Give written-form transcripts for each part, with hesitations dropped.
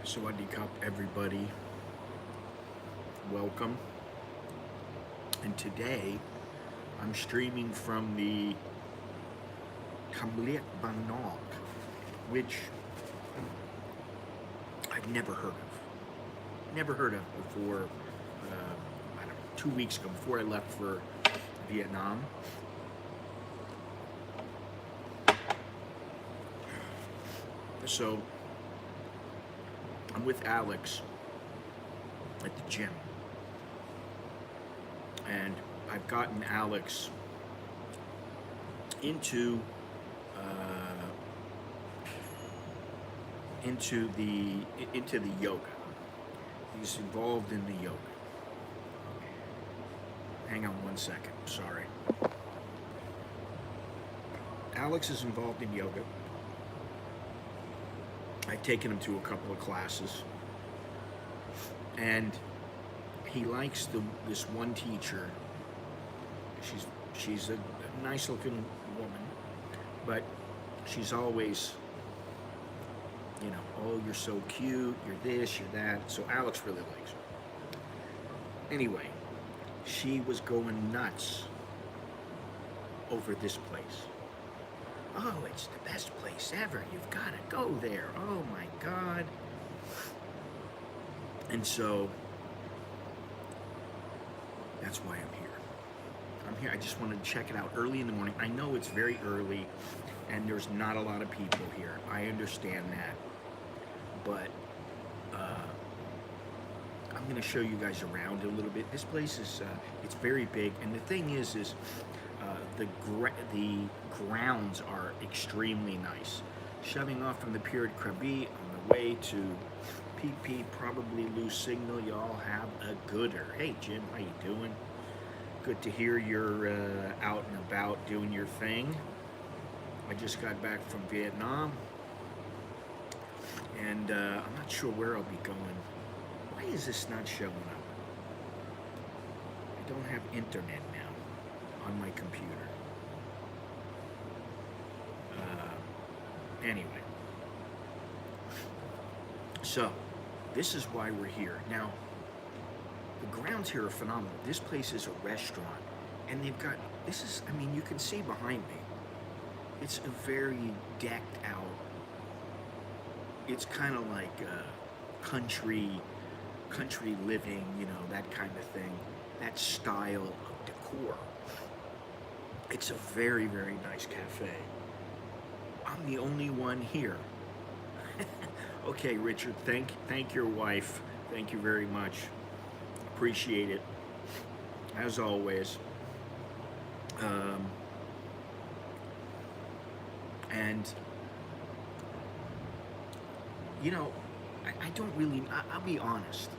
Sawadee everybody. Welcome. And today I'm streaming from the Tumleak Baannok, which I've never heard of. Never heard of before, I don't know, 2 weeks ago, before I left for Vietnam. So I'm with Alex at the gym, and I've gotten Alex into the yoga. He's involved in the yoga. Hang on one second, sorry. Alex is involved in yoga. I've taken him to a couple of classes, and he likes this one teacher. She's a nice looking woman, but she's always, you know, oh, you're so cute, you're this, you're that. So Alex really likes her. Anyway, she was going nuts over this place. Oh, it's the best place ever. You've got to go there. Oh my God. And so that's why I'm here. I'm here. I just wanted to check it out early in the morning. I know it's very early and there's not a lot of people here. I understand that. But I'm going to show you guys around a little bit. This place is, it's very big. And the thing is the grounds are extremely nice. Shoving off from the pier at Kapi on the way to PP, probably lose signal. Y'all have a gooder. Hey Jim, how you doing? Good to hear you're out and about doing your thing. I just got back from Vietnam, and I'm not sure where I'll be going. Why is this not showing up? I don't have internet now on my computer. Anyway, so this is why we're here. Now, the grounds here are phenomenal. This place is a restaurant, and they've got, this is, I mean, you can see behind me, it's a very decked out, it's kind of like country living, you know, that kind of thing, that style of decor. It's a very, very nice cafe. I'm the only one here. Okay, Richard, thank your wife. Thank you very much. Appreciate it, as always. And, you know, I don't really, I'll be honest.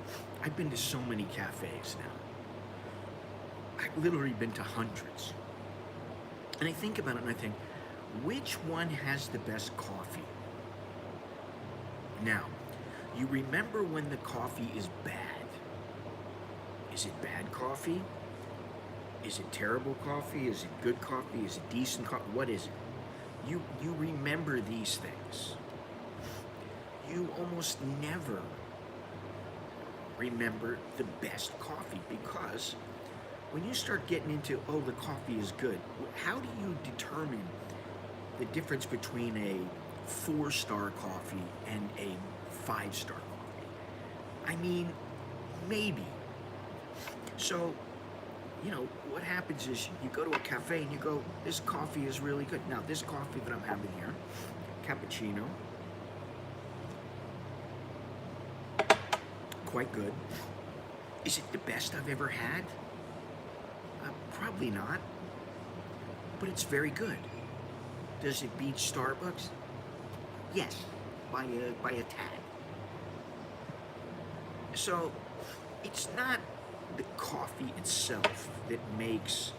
I've been to so many cafes now. I've literally been to hundreds. And I think about it and I think, which one has the best coffee? Now, you remember when the coffee is bad. Is it bad coffee? Is it terrible coffee? Is it good coffee? Is it decent coffee? What is it? You remember these things. You almost never remember the best coffee, because when you start getting into, oh, the coffee is good, how do you determine the difference between a 4-star coffee and a 5-star coffee? I mean, maybe. So, you know, what happens is you go to a cafe and you go, this coffee is really good. Now, this coffee that I'm having here, cappuccino, quite good. Is it the best I've ever had? Probably not, but it's very good. Does it beat Starbucks? Yes, by a tad. So it's not the coffee itself that makes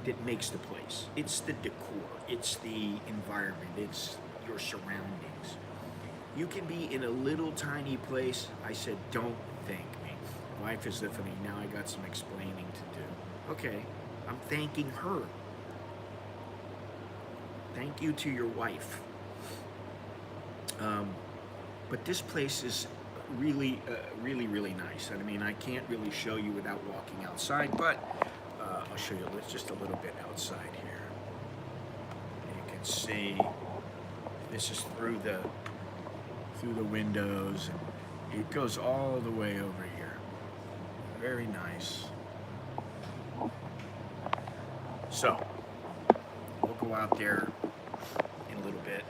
the place. It's the decor. It's the environment. It's your surroundings. You can be in a little tiny place. I said, don't thank me. Wife is lifting me. Now I got some explaining to do. Okay, I'm thanking her. Thank you to your wife. But this place is really, really nice. I mean, I can't really show you without walking outside, but I'll show you just a little bit outside here. You can see this is through the windows. It goes all the way over here. Very nice. So we'll go out there in a little bit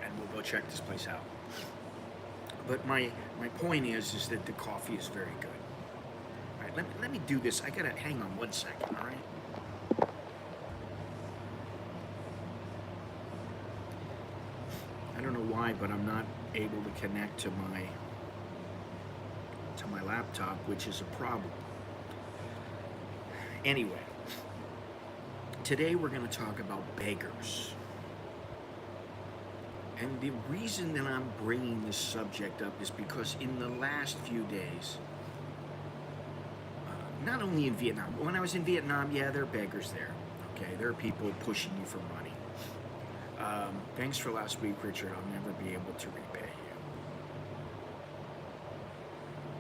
and we'll go check this place out. But my point is that the coffee is very good. All right, let me do this. I gotta hang on 1 second. All right. I don't know why, but I'm not able to connect to my laptop, which is a problem. Anyway, today we're going to talk about Beggars. And the reason that I'm bringing this subject up is because in the last few days, not only in Vietnam, when I was in Vietnam, yeah, there are beggars there. Okay, there are people pushing you for money. Thanks for last week, Richard. I'll never be able to repay you.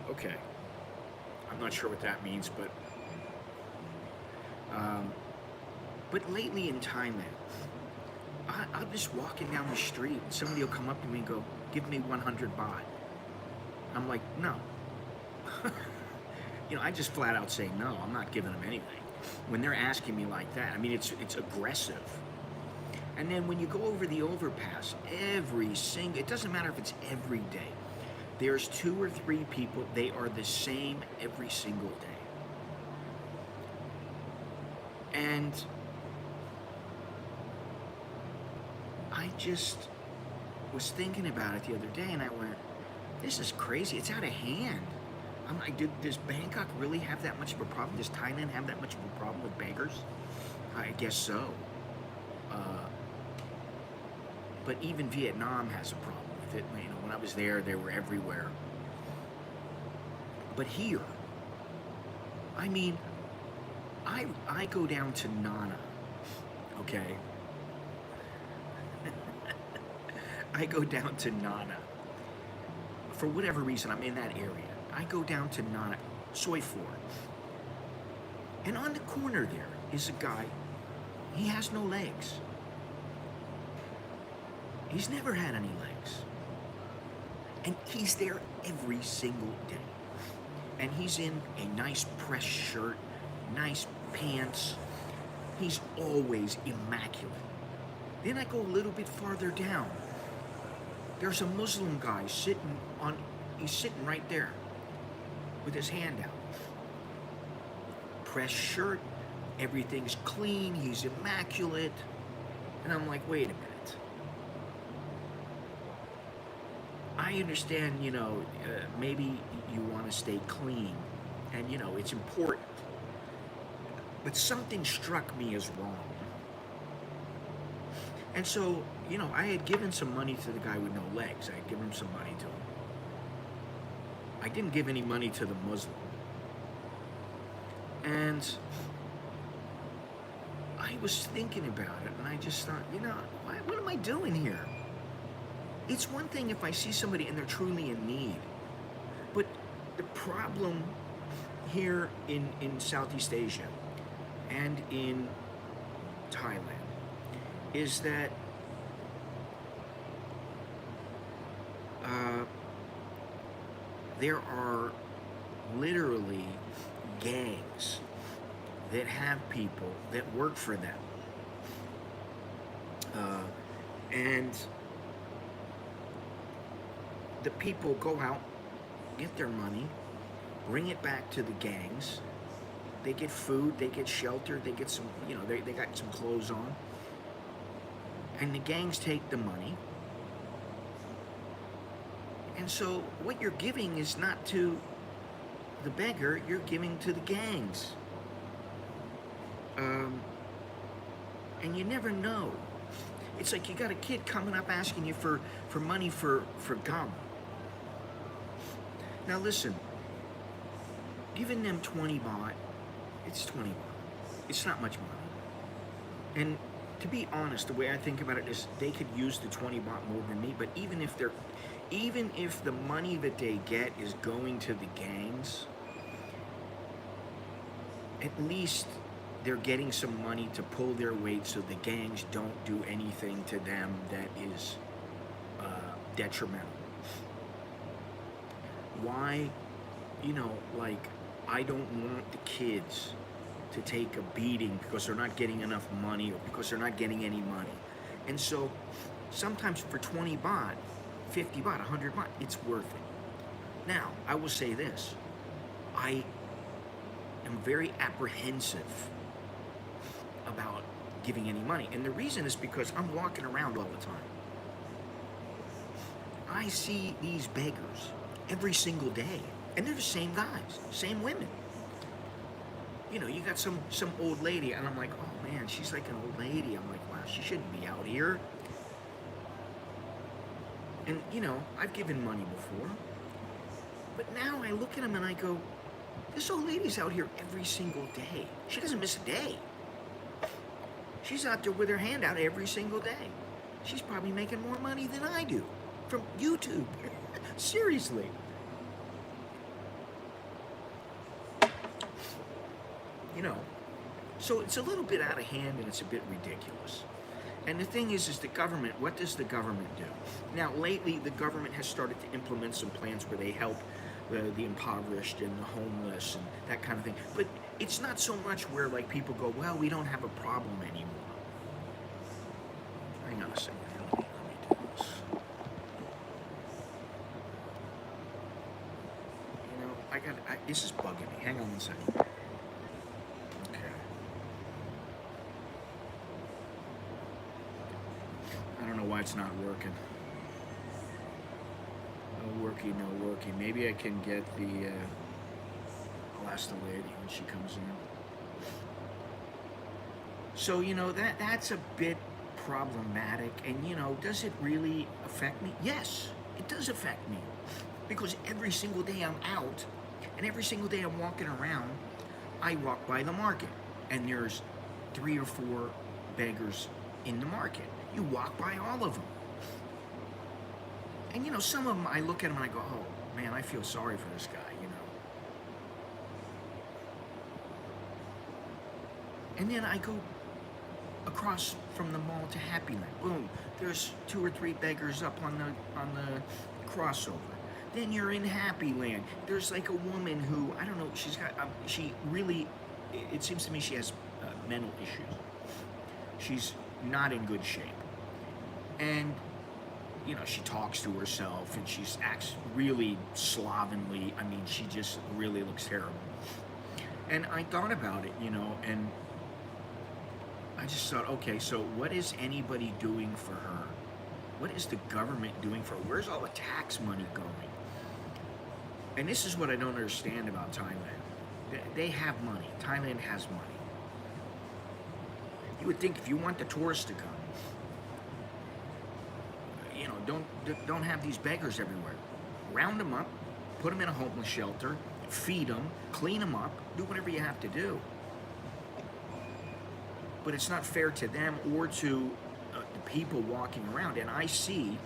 Okay, I'm not sure what that means, but lately in Thailand, I'm just walking down the street and somebody will come up to me and go, give me 100 baht. I'm like, no. You know, I just flat out say no, I'm not giving them anything. When they're asking me like that, I mean, it's aggressive. And then when you go over the overpass, it doesn't matter if it's every day, there's 2 or 3 people, they are the same every single day. And I just was thinking about it the other day and I went, this is crazy, it's out of hand. I'm like, does Bangkok really have that much of a problem? Does Thailand have that much of a problem with beggars? I guess so. But even Vietnam has a problem with it. You know, when I was there, they were everywhere. But here, I mean, I go down to Nana, okay? I go down to Nana. For whatever reason, I'm in that area. I go down to Nana, Soy 4. And on the corner there is a guy, he has no legs. He's never had any legs. And he's there every single day. And he's in a nice pressed shirt, nice pants. He's always immaculate. Then I go a little bit farther down. There's a Muslim guy he's sitting right there with his hand out. Pressed shirt, everything's clean, he's immaculate. And I'm like, wait a minute. I understand, you know, maybe you want to stay clean, and, you know, it's important. But something struck me as wrong. And so, you know, I had given some money to the guy with no legs. I had given him some money to him. I didn't give any money to the Muslim. And I was thinking about it, and I just thought, you know, what am I doing here? It's one thing if I see somebody and they're truly in need. But the problem here in Southeast Asia and in Thailand is that there are literally gangs that have people that work for them. And the people go out, get their money, bring it back to the gangs. They get food, they get shelter, they get some, you know, they got some clothes on. And the gangs take the money. And so what you're giving is not to the beggar, you're giving to the gangs. And you never know. It's like you got a kid coming up asking you for money for gum. Now listen, giving them 20 baht, it's 20 baht. It's not much money. And to be honest, the way I think about it is they could use the 20 baht more than me, but even if the money that they get is going to the gangs, at least they're getting some money to pull their weight so the gangs don't do anything to them that is detrimental. Why, like, I don't want the kids to take a beating because they're not getting enough money or because they're not getting any money. And so sometimes for 20 baht, 50 baht, 100 baht, it's worth it. Now, I will say this. I am very apprehensive about giving any money. And the reason is because I'm walking around all the time. I see these beggars every single day. And they're the same guys, same women. You got some old lady, and I'm like, oh man, she's like an old lady. I'm like, wow, she shouldn't be out here. And I've given money before. But now I look at them and I go, this old lady's out here every single day. She doesn't miss a day. She's out there with her hand out every single day. She's probably making more money than I do from YouTube. Seriously. So it's a little bit out of hand and it's a bit ridiculous. And the thing is the government, what does the government do? Now, lately, the government has started to implement some plans where they help the impoverished and the homeless and that kind of thing. But it's not so much where, like, people go, well, we don't have a problem anymore. Hang on a second. Let me do this. This is bugging me. Hang on one second. Why it's not working. No working. Maybe I can get the I'll ask the lady when she comes in. So that's a bit problematic. And does it really affect me? Yes, it does affect me, because every single day I'm out and every single day I'm walking around, I walk by the market and there's 3 or 4 beggars in the market. You walk by all of them. And some of them, I look at them and I go, oh man, I feel sorry for this guy, And then I go across from the mall to Happy Land. Boom, there's 2 or 3 beggars up on the crossover. Then you're in Happy Land. There's like a woman who, I don't know, she's got, she really, it seems to me she has mental issues. She's not in good shape. And, she talks to herself and she acts really slovenly. I mean, she just really looks terrible. And I thought about it, and I just thought, okay, so what is anybody doing for her? What is the government doing for her? Where's all the tax money going? And this is what I don't understand about Thailand. They have money. Thailand has money. You would think if you want the tourists to come, don't have these beggars everywhere. Round them up, put them in a homeless shelter, feed them, clean them up, do whatever you have to do. But it's not fair to them or to the people walking around. And I see,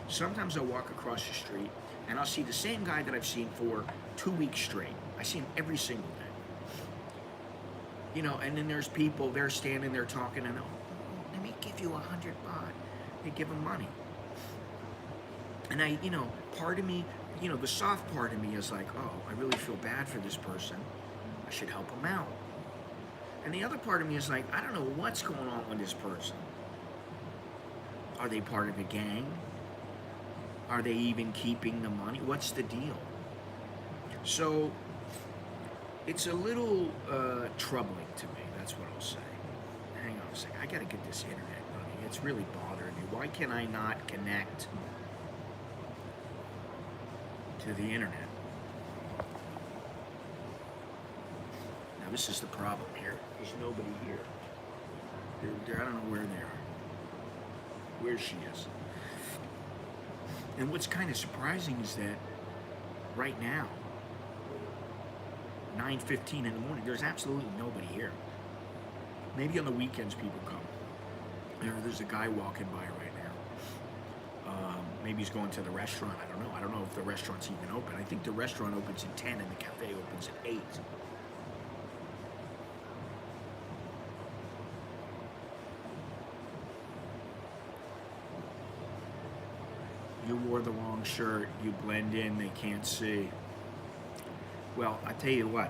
sometimes I'll walk across the street and I'll see the same guy that I've seen for 2 weeks straight. I see him every single day. And then there's people, they're standing there talking and, oh, let me give you 100 baht. They give them money. And I, part of me, the soft part of me is like, oh, I really feel bad for this person. I should help him out. And the other part of me is like, I don't know what's going on with this person. Are they part of a gang? Are they even keeping the money? What's the deal? So it's a little troubling to me. That's what I'll say. Hang on a second. I got to get this internet running. It's really bothering me. Why can I not connect to the internet? Now this is the problem here. There's nobody here. I don't know where they are. Where she is. And what's kind of surprising is that right now, 9:15 in the morning, there's absolutely nobody here. Maybe on the weekends people come. There's a guy walking by right now. Maybe he's going to the restaurant. I don't know. I don't know if the restaurant's even open. I think the restaurant opens at 10 and the cafe opens at 8. You wore the wrong shirt. You blend in. They can't see. Well, I tell you what.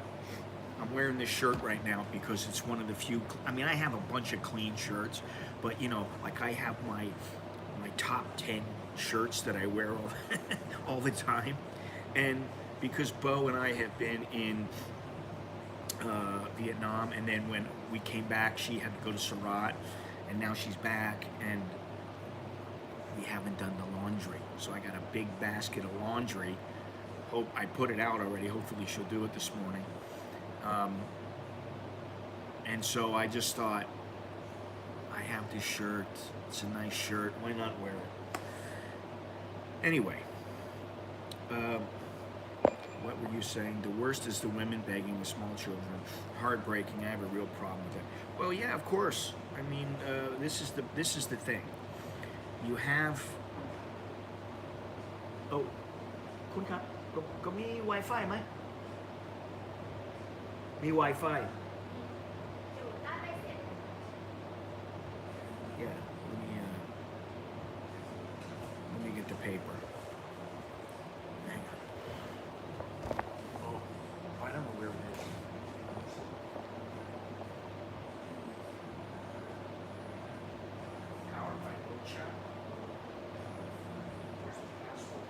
I'm wearing this shirt right now because it's one of the few. I mean, I have a bunch of clean shirts, but you know, like I have my top 10 shirts that I wear all the time, and because Bo and I have been in Vietnam, and then when we came back, she had to go to Surat, and now she's back, and we haven't done the laundry. So I got a big basket of laundry. Hope I put it out already. Hopefully she'll do it this morning. And so I just thought, I have this shirt. It's a nice shirt. Why not wear it? Anyway, what were you saying? The worst is the women begging the small children. Heartbreaking. I have a real problem with that. Well, yeah, of course. I mean, this is the thing. You have. Oh, คุณครับก็มี Wi-Fi ไหม มี Wi-Fi. Yeah, let me get the paper. Hang on. Oh, I don't know where it is. Power by Ocha. Where's the password?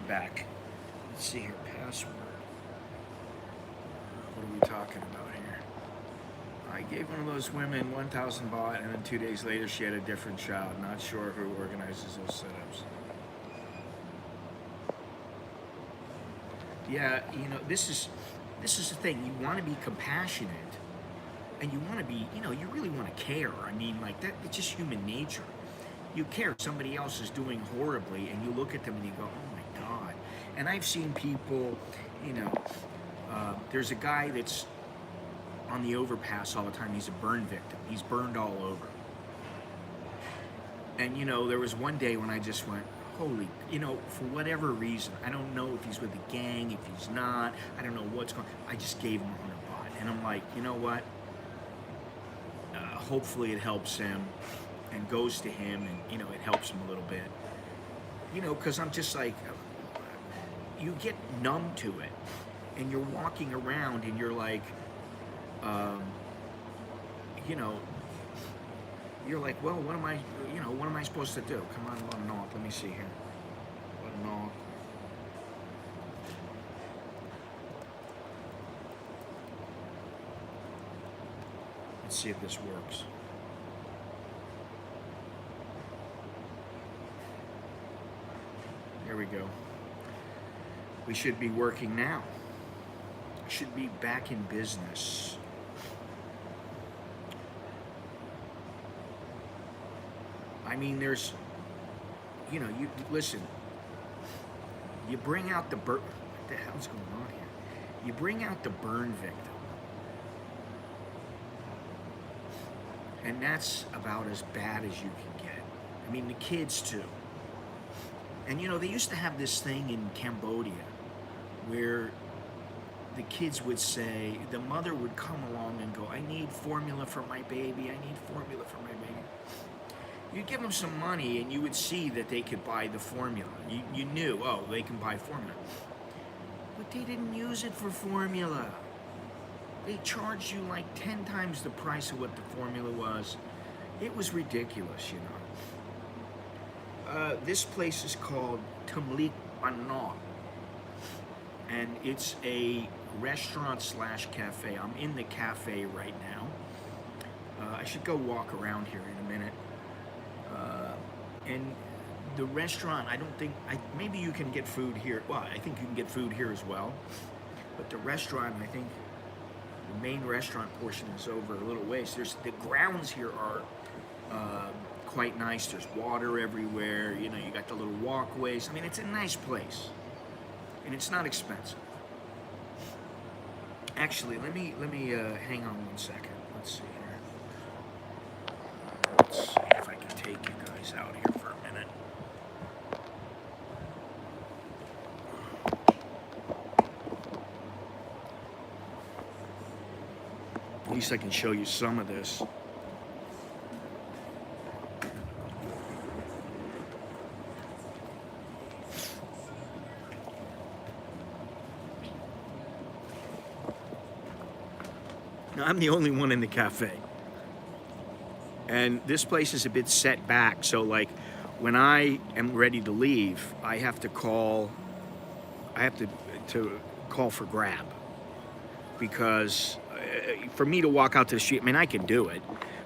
Back. Let's see here. Password. What are we talking about here? I gave one of those women 1,000 baht, and then 2 days later she had a different child. Not sure who organizes those setups. Yeah, you know, this is the thing. You want to be compassionate, and you want to be, you know, you really want to care. I mean, like that. It's just human nature. You care. Somebody else is doing horribly, and you look at them and you go, oh my God. And I've seen people, you know, there's a guy that's on the overpass all the time. He's a burn victim. He's burned all over. And, you know, there was one day when I just went, holy, you know, for whatever reason, I don't know if he's with the gang, if he's not, I don't know what's going on. I just gave him 100 baht. And I'm like, you know what? Hopefully it helps him and goes to him, and, you know, it helps him a little bit. You know, because I'm just like, you get numb to it, and you're walking around, and you're like, you know, you're like, well, what am I supposed to do? Come on, Baannok. Let me see here. Baannok. Let's see if this works. There we go. We should be working now. Should be back in business. I mean, there's, you know, you listen. You bring out the burn. What the hell's going on here? You bring out the burn victim, and that's about as bad as you can get. I mean, the kids too. And you know, they used to have this thing in Cambodia where the kids would say, the mother would come along and go, I need formula for my baby, I need formula for my baby. You'd give them some money and you would see that they could buy the formula. You knew, oh, they can buy formula. But they didn't use it for formula. They charged you like 10 times the price of what the formula was. It was ridiculous, you know. This place is called Tumleak Baannok, and it's a restaurant slash cafe. I'm in the cafe right now. I should go walk around here in a minute. And the restaurant, I don't think, maybe you can get food here. Well, I think you can get food here as well. But the restaurant, I think, the main restaurant portion is over a little ways. The grounds here are quite nice. There's water everywhere. You know, you got the little walkways. I mean, it's a nice place, and it's not expensive. Actually, let me hang on one second. Let's see here. Let's see if I can take you guys out here for a minute. At least I can show you some of this. Now, I'm the only one in the cafe. And this place is a bit set back, so like when I am ready to leave, I have to call for Grab, because for me to walk out to the street, I mean, I can do it,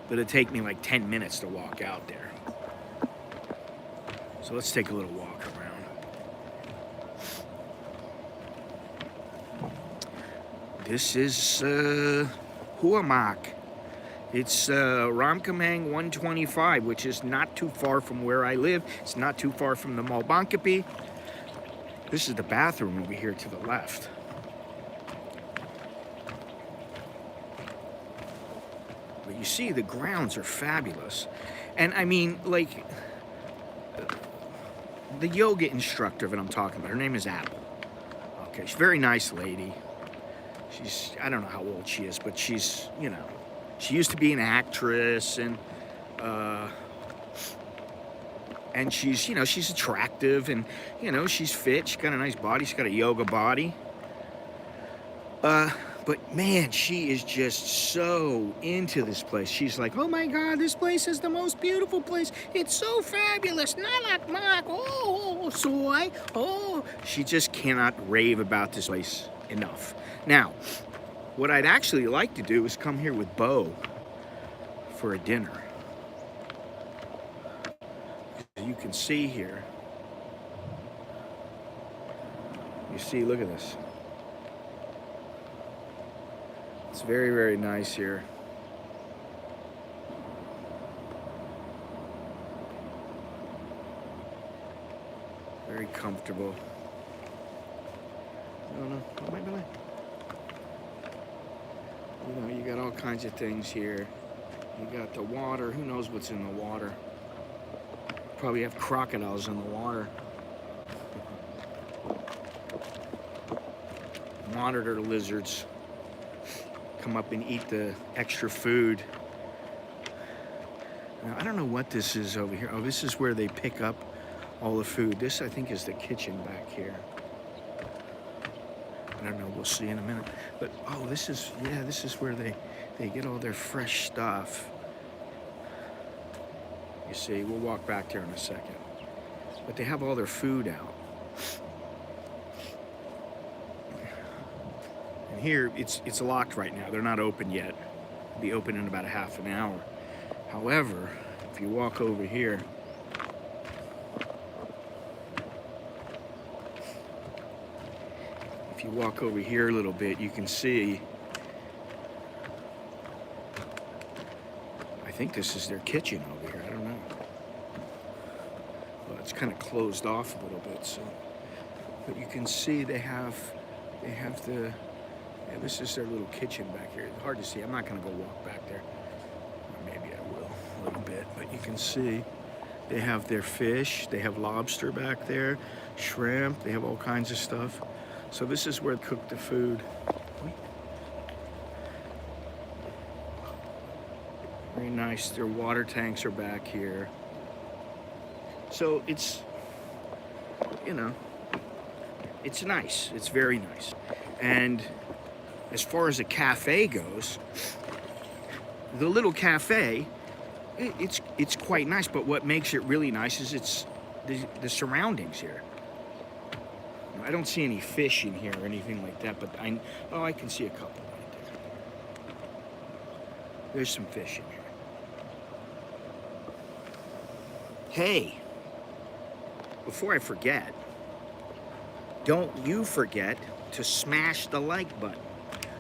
but it'd take me like 10 minutes to walk out there. So let's take a little walk around. This is Hua Mak. It's Ramkhamhaeng 125, which is not too far from where I live. It's not too far from the mall Kapi. This is the bathroom over here to the left. But you see, the grounds are fabulous. And I mean, like, the yoga instructor that I'm talking about, her name is Apple. Okay, she's a very nice lady. I don't know how old she is, but she's, you know, she used to be an actress, and she's, you know, she's attractive, and, you know, she's fit. She's got a nice body. She's got a yoga body. But man, she is just so into this place. She's like, oh my God, this place is the most beautiful place. It's so fabulous. Tumleak Baannok. Oh, soy. Oh. She just cannot rave about this place enough. Now, what I'd actually like to do is come here with Bo for a dinner. As you can see here, you see, look at this. It's very, very nice here. Very comfortable. No, wait. You know, you got all kinds of things here. You got the water. Who knows what's in the water? Probably have crocodiles in the water. Monitor lizards come up and eat the extra food. Now, I don't know what this is over here. Oh, this is where they pick up all the food. This, I think, is the kitchen back here. I don't know, we'll see in a minute. But, oh, this is where they get all their fresh stuff. You see, we'll walk back there in a second. But they have all their food out. And here, it's locked right now. They're not open yet. They'll be open in about a half an hour. However, if you walk over here, you walk over here a little bit, you can see, I think this is their kitchen over here. I don't know. Well, it's kind of closed off a little bit, so, but you can see they have the, yeah, this is their little kitchen back here. It's hard to see. I'm not going to go walk back there. Or maybe I will a little bit, but you can see they have their fish. They have lobster back there, shrimp. They have all kinds of stuff. So this is where they cook the food. Very nice. Their water tanks are back here. So it's, you know, it's nice. It's very nice. And as far as a cafe goes, the little cafe It's quite nice, but what makes it really nice is it's the surroundings here. I don't see any fish in here or anything like that, but I can see a couple right there. There's some fish in here. Hey, before I forget, don't you forget to smash the like button.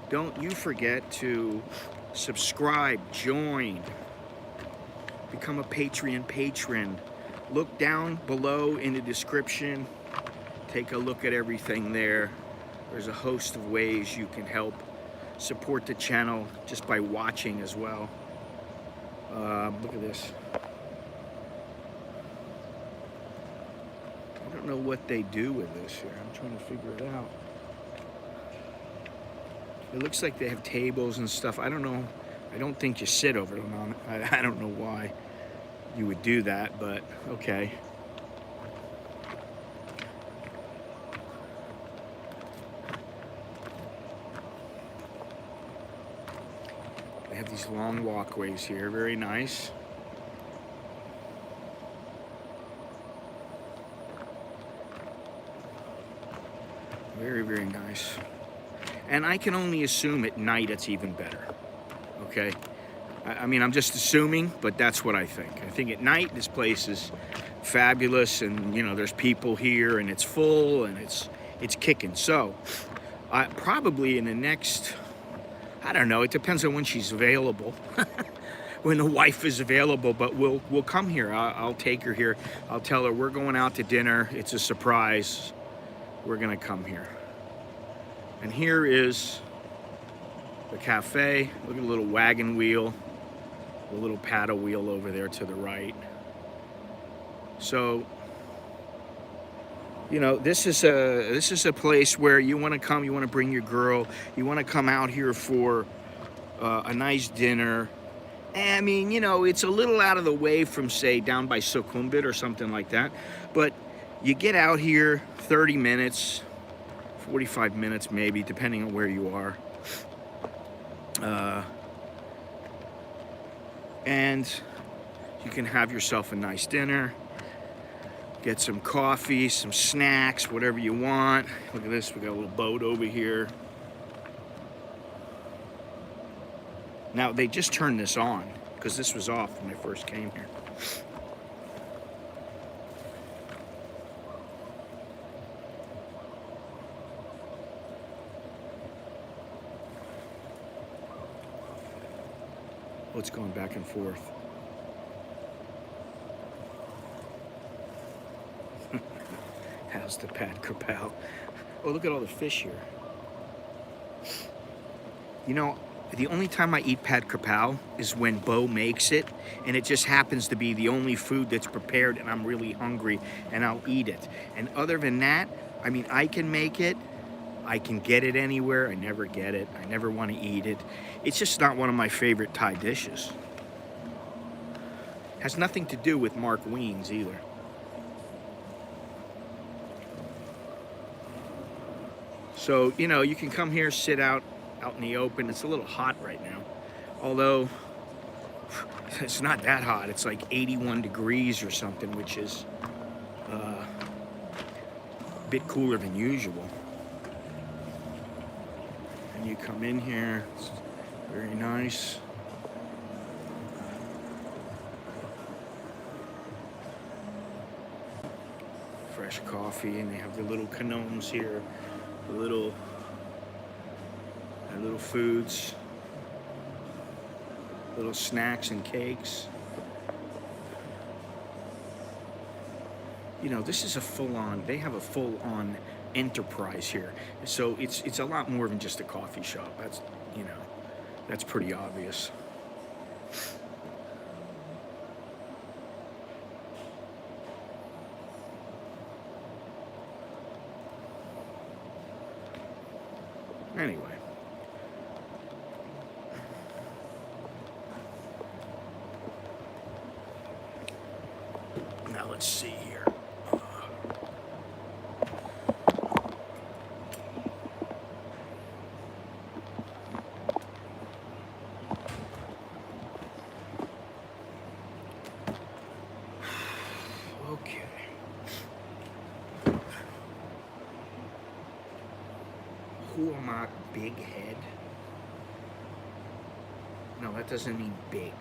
Don't you forget to subscribe, join, become a Patreon patron. Look down below in the description. Take a look at everything there. There's a host of ways you can help support the channel just by watching as well. Look at this. I don't know what they do with this here. I'm trying to figure it out. It looks like they have tables and stuff. I don't know. I don't think you sit over them. I don't know why you would do that, but okay. They have these long walkways here, very nice. Very, very nice. And I can only assume at night it's even better, okay? I mean, I'm just assuming, but that's what I think. I think at night this place is fabulous, and you know, there's people here, and it's full, and it's kicking. So, probably in the next, I don't know, it depends on when she's available, when the wife is available, but we'll come here. I'll take her here. I'll tell her we're going out to dinner. It's a surprise. We're gonna come here. And here is the cafe. Look at the little wagon wheel, the little paddle wheel over there to the right. So, you know, this is a place where you want to come. You want to bring your girl. You want to come out here for a nice dinner. And, I mean, you know, it's a little out of the way from, say, down by Sukhumvit or something like that. But you get out here 30 minutes, 45 minutes maybe, depending on where you are. And you can have yourself a nice dinner. Get some coffee, some snacks, whatever you want. Look at this, we got a little boat over here. Now, they just turned this on, because this was off when I first came here. Oh, it's going back and forth. How's the pad krapao? Oh, look at all the fish here. You know, the only time I eat pad krapao is when Bo makes it, and it just happens to be the only food that's prepared, and I'm really hungry, and I'll eat it. And other than that, I mean, I can make it. I can get it anywhere. I never get it. I never want to eat it. It's just not one of my favorite Thai dishes. Has nothing to do with Mark Wiens either. So, you know, you can come here, sit out in the open. It's a little hot right now. Although, it's not that hot. It's like 81 degrees or something, which is a bit cooler than usual. And you come in here, it's very nice. Fresh coffee, and they have the little kanoms here, the little foods, little snacks and cakes. You know, this is a full-on, they have a full-on enterprise here. So it's a lot more than just a coffee shop. That's, you know, that's pretty obvious. Anyway. Now let's see here. Hua Mak, big head. No, that doesn't mean big.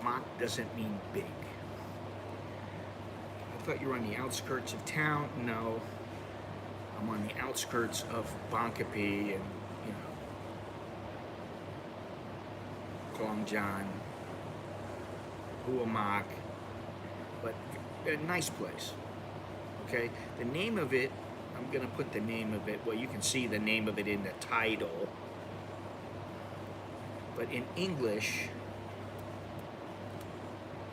Mak doesn't mean big. I thought you were on the outskirts of town. No, I'm on the outskirts of Bangkok and, you know, Klongjan, Hua Mak, but a nice place. Okay, the name of it, I'm gonna put the name of it, well, you can see the name of it in the title, but in English,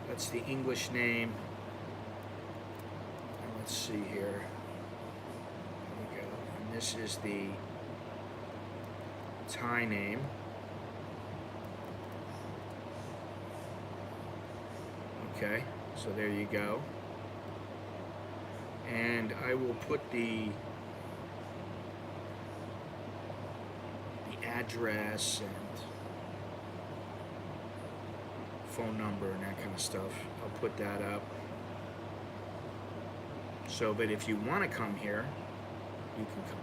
that's the English name. And let's see here. There we go. And this is the Thai name. Okay, so there you go. And I will put the address and phone number and that kind of stuff. I'll put that up. So, but if you want to come here, you can come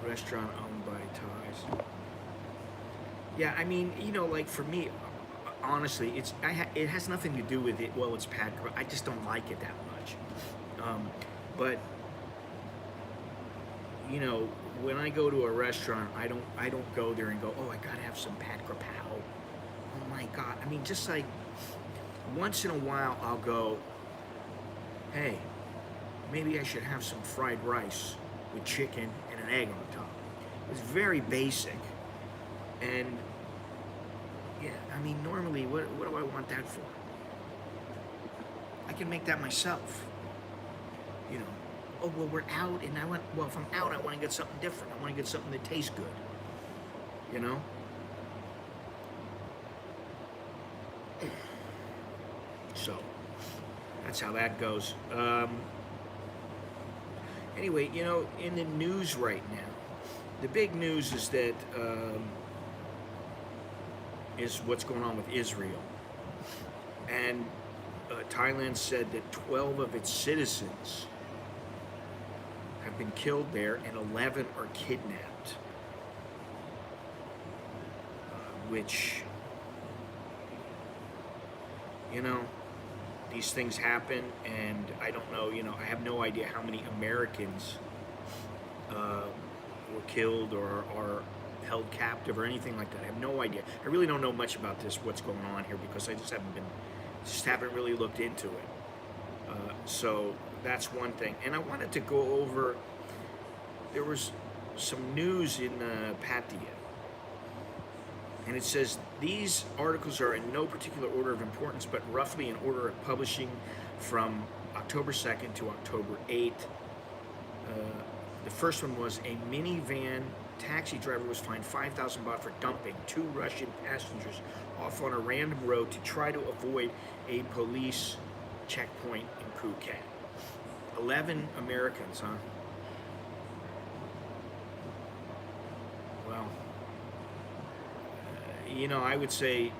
here. Restaurant owned by Thais. Yeah, I mean, you know, like for me, honestly, it has nothing to do with it. Well, it's pad. I just don't like it that much. But you know, when I go to a restaurant, I don't go there and go, oh, I gotta have some pad krapao. Oh my God! I mean, just like once in a while, I'll go, hey, maybe I should have some fried rice with chicken and an egg on top. It's very basic, and yeah, I mean, normally, what do I want that for? I can make that myself. You know, oh, well, we're out, and well, if I'm out, I want to get something different. I want to get something that tastes good. You know? So, that's how that goes. Anyway, you know, in the news right now, the big news is that is what's going on with Israel. And Thailand said that 12 of its citizens have been killed there and 11 are kidnapped. Which, you know, these things happen, and I don't know, you know, I have no idea how many Americans were killed or are held captive or anything like that. I have no idea. I really don't know much about this, what's going on here, because I just haven't really looked into it. So that's one thing. And I wanted to go over, there was some news in Pattaya. And it says, these articles are in no particular order of importance, but roughly in order of publishing from October 2nd to October 8th. The first one was a minivan taxi driver was fined 5,000 baht for dumping 2 Russian passengers off on a random road to try to avoid a police checkpoint in Phuket. 11 Americans, huh? Well, you know, I would say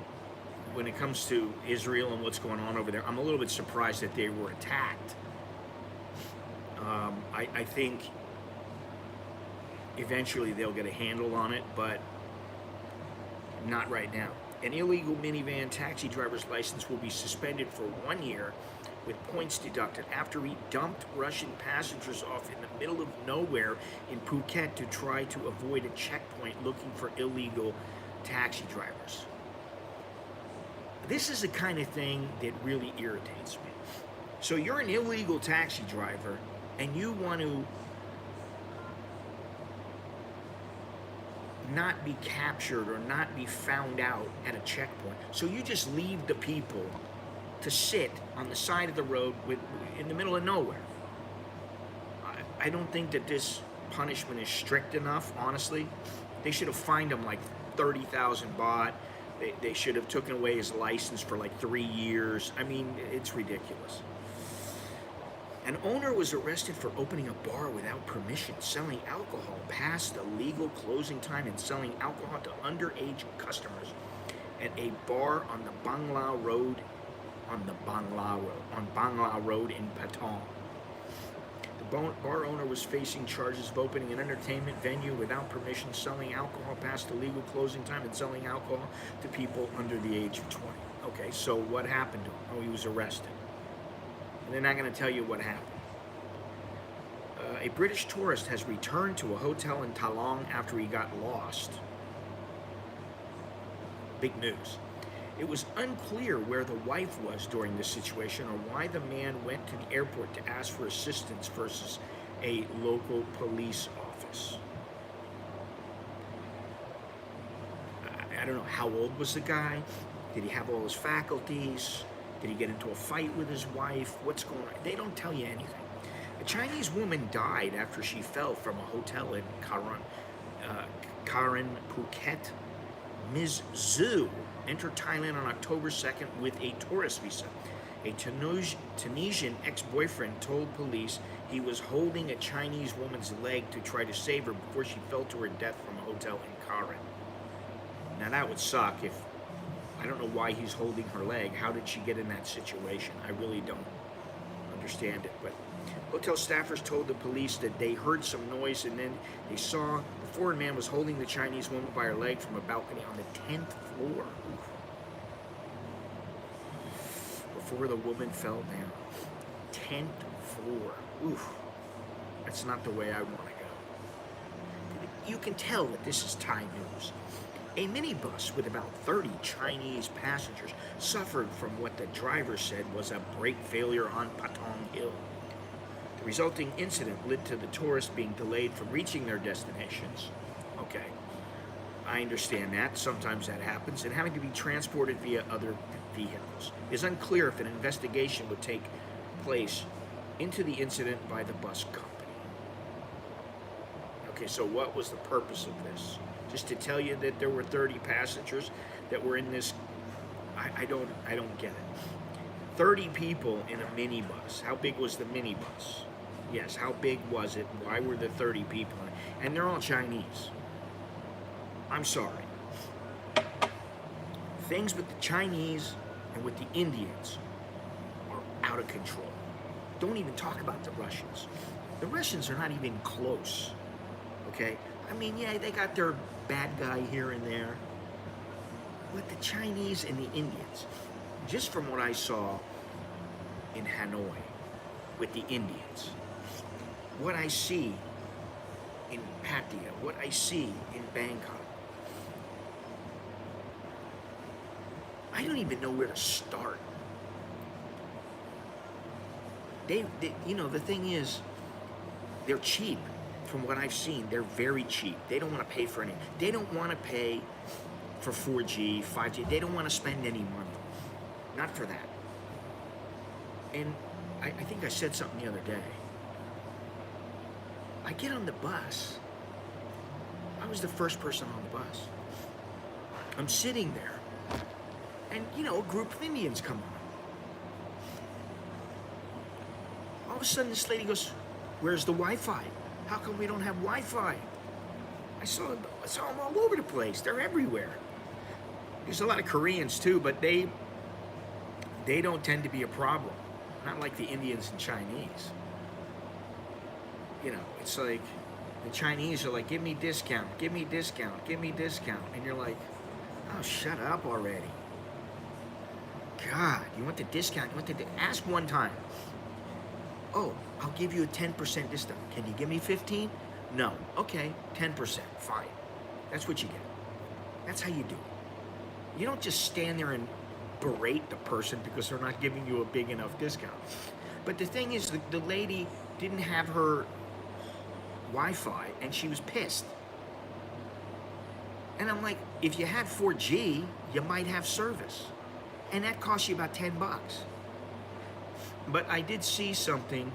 when it comes to Israel and what's going on over there, I'm a little bit surprised that they were attacked. I think eventually they'll get a handle on it, but not right now. An illegal minivan taxi driver's license will be suspended for 1 year with points deducted after he dumped Russian passengers off in the middle of nowhere in Phuket to try to avoid a checkpoint looking for illegal taxi drivers. This is the kind of thing that really irritates me. So you're an illegal taxi driver and you want to not be captured or not be found out at a checkpoint. So you just leave the people to sit on the side of the road in the middle of nowhere. I don't think that this punishment is strict enough, honestly. They should have fined him like 30,000 baht. They should have taken away his license for like 3 years. I mean, it's ridiculous. An owner was arrested for opening a bar without permission, selling alcohol past the legal closing time, and selling alcohol to underage customers at a bar on Bangla Road in Patong. The The bar owner was facing charges of opening an entertainment venue without permission, selling alcohol past the legal closing time, and selling alcohol to people under the age of 20. Okay, so what happened to him? Oh, he was arrested. And they're not going to tell you what happened. A British tourist has returned to a hotel in Thailand after he got lost. Big news. It was unclear where the wife was during this situation or why the man went to the airport to ask for assistance versus a local police office. I don't know, how old was the guy? Did he have all his faculties? Did he get into a fight with his wife? What's going on? They don't tell you anything. A Chinese woman died after she fell from a hotel in Karen, Phuket. Ms. Zhu entered Thailand on October 2nd with a tourist visa. A Tunisian ex-boyfriend told police he was holding a Chinese woman's leg to try to save her before she fell to her death from a hotel in Karen. Now that would suck if, I don't know why he's holding her leg. How did she get in that situation? I really don't understand it. But hotel staffers told the police that they heard some noise and then they saw the foreign man was holding the Chinese woman by her leg from a balcony on the 10th floor. Before the woman fell down. 10th floor. Oof. That's not the way I want to go. You can tell that this is Thai news. A minibus with about 30 Chinese passengers suffered from what the driver said was a brake failure on Patong Hill. The resulting incident led to the tourists being delayed from reaching their destinations. Okay, I understand that. Sometimes that happens, and having to be transported via other vehicles. It's unclear if an investigation would take place into the incident by the bus company. Okay, so what was the purpose of this? Just to tell you that there were 30 passengers that were in this? I don't get it. 30 people in a minibus. How big was the minibus? Yes, how big was it? Why were there 30 people in it? And they're all Chinese. I'm sorry. Things with the Chinese and with the Indians are out of control. Don't even talk about the Russians. The Russians are not even close. Okay? I mean, yeah, they got their bad guy here and there. But the Chinese and the Indians, just from what I saw in Hanoi with the Indians, what I see in Pattaya, what I see in Bangkok, I don't even know where to start. They you know, the thing is, they're cheap. From what I've seen, they're very cheap. They don't want to pay for any. They don't want to pay for 4G, 5G. They don't want to spend any money. Not for that. And I think I said something the other day. I get on the bus. I was the first person on the bus. I'm sitting there. And, you know, a group of Indians come on. All of a sudden, this lady goes, "Where's the Wi-Fi? How come we don't have Wi-Fi?" I saw them all over the place. They're everywhere. There's a lot of Koreans too, but they don't tend to be a problem. Not like the Indians and Chinese. You know, it's like the Chinese are like, "Give me discount, give me discount, give me discount." And you're like, "Oh, shut up already. God, you want the discount? You want the ask one time. Oh, I'll give you a 10% discount. Can you give me 15? No. Okay, 10%. Fine. That's what you get. That's how you do it. You don't just stand there and berate the person because they're not giving you a big enough discount. But the thing is, the lady didn't have her Wi-Fi, and she was pissed. And I'm like, if you had 4G, you might have service. And that costs you about $10. But I did see something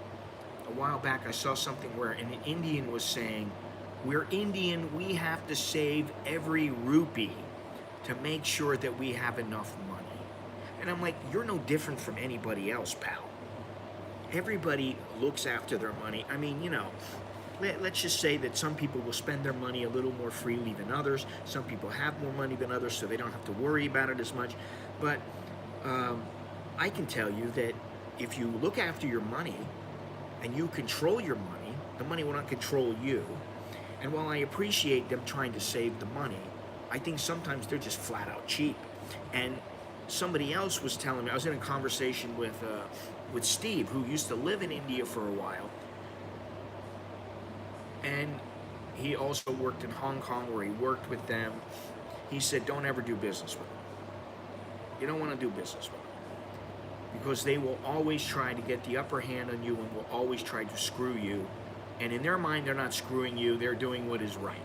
a while back. I saw something where an Indian was saying, "We're Indian, we have to save every rupee to make sure that we have enough money." And I'm like, you're no different from anybody else, pal. Everybody looks after their money. I mean, you know, let's just say that some people will spend their money a little more freely than others. Some people have more money than others, so they don't have to worry about it as much. But I can tell you that if you look after your money, and you control your money, the money will not control you. And while I appreciate them trying to save the money, I think sometimes they're just flat out cheap. And somebody else was telling me, I was in a conversation with Steve, who used to live in India for a while, and he also worked in Hong Kong where he worked with them. He said, don't ever do business with them. You don't want to do business with them because they will always try to get the upper hand on you and will always try to screw you. And in their mind, they're not screwing you, they're doing what is right.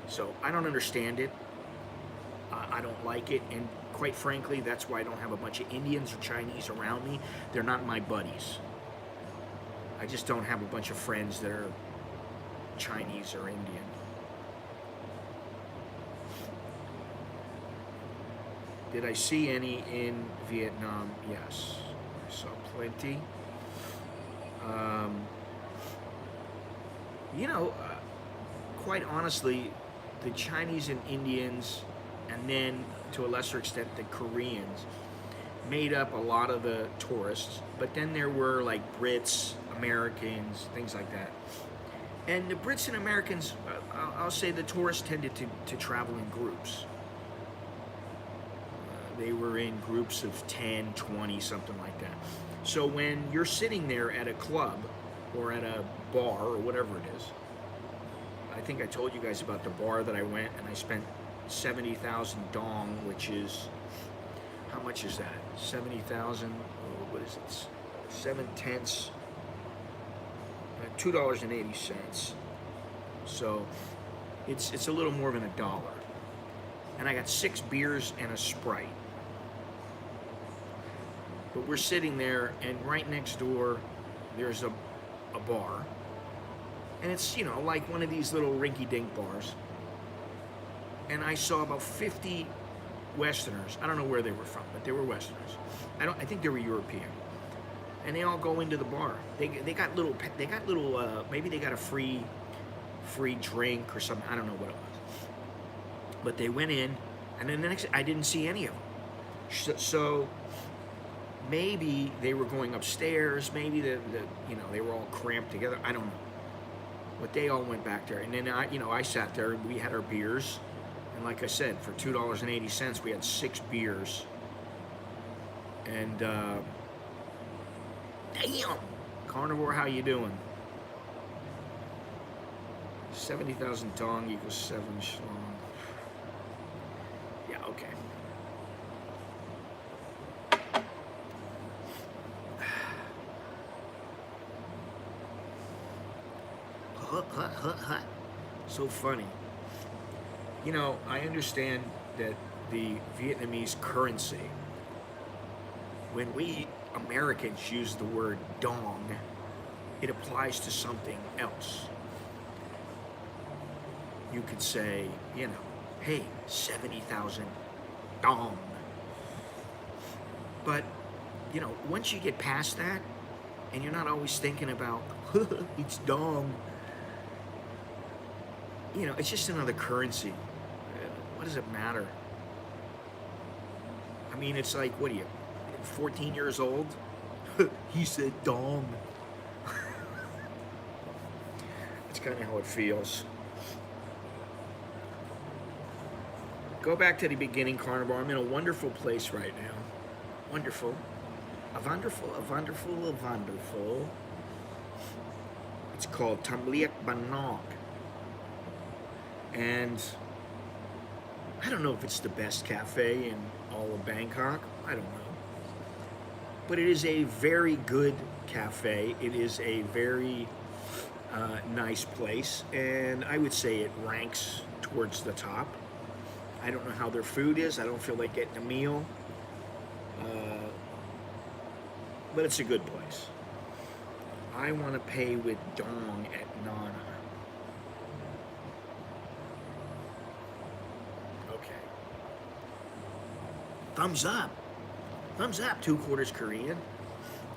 So I don't understand it. I don't like it. And quite frankly, that's why I don't have a bunch of Indians or Chinese around me. They're not my buddies. I just don't have a bunch of friends that are Chinese or Indian. Did I see any in Vietnam? Yes, I saw plenty. Quite honestly, the Chinese and Indians, and then to a lesser extent the Koreans, made up a lot of the tourists. But then there were like Brits, Americans, things like that. And the Brits and Americans, I'll say the tourists tended to travel in groups. They were in groups of 10, 20, something like that. So when you're sitting there at a club or at a bar or whatever it is, I think I told you guys about the bar that I went and I spent 70,000 dong, which is, how much is that? 70,000, what is it? 7/10, $2.80. So it's a little more than $1. And I got 6 beers and a Sprite. But we're sitting there, and right next door, there's a bar. And it's, like one of these little rinky-dink bars. And I saw about 50 Westerners. I don't know where they were from, but they were Westerners. I think they were European. And they all go into the bar. They got little, maybe they got a free drink or something. I don't know what it was. But they went in, and then the next, I didn't see any of them. So maybe they were going upstairs. Maybe they were all cramped together. I don't know. But they all went back there, and then I sat there. And we had our beers, and like I said, for $2.80, we had 6 beers. And damn, carnivore, how you doing? 70,000 dong equals 7 schlong. Yeah, okay. So funny. I understand that the Vietnamese currency, when we Americans use the word dong, it applies to something else. You could say, hey, 70,000 dong. But, once you get past that, and you're not always thinking about, it's dong, it's just another currency. What does it matter? I mean, it's like, what are you, 14 years old? He said dong. That's kind of how it feels. Go back to the beginning, carnivore. I'm in a wonderful place right now. Wonderful. A wonderful. It's called Tumleak Baannok. And I don't know if it's the best cafe in all of Bangkok. I don't know. But it is a very good cafe. It is a very nice place. And I would say it ranks towards the top. I don't know how their food is. I don't feel like getting a meal. But it's a good place. I want to pay with dong at Nana. Okay. Thumbs up. Thumbs up, 2/4 Korean.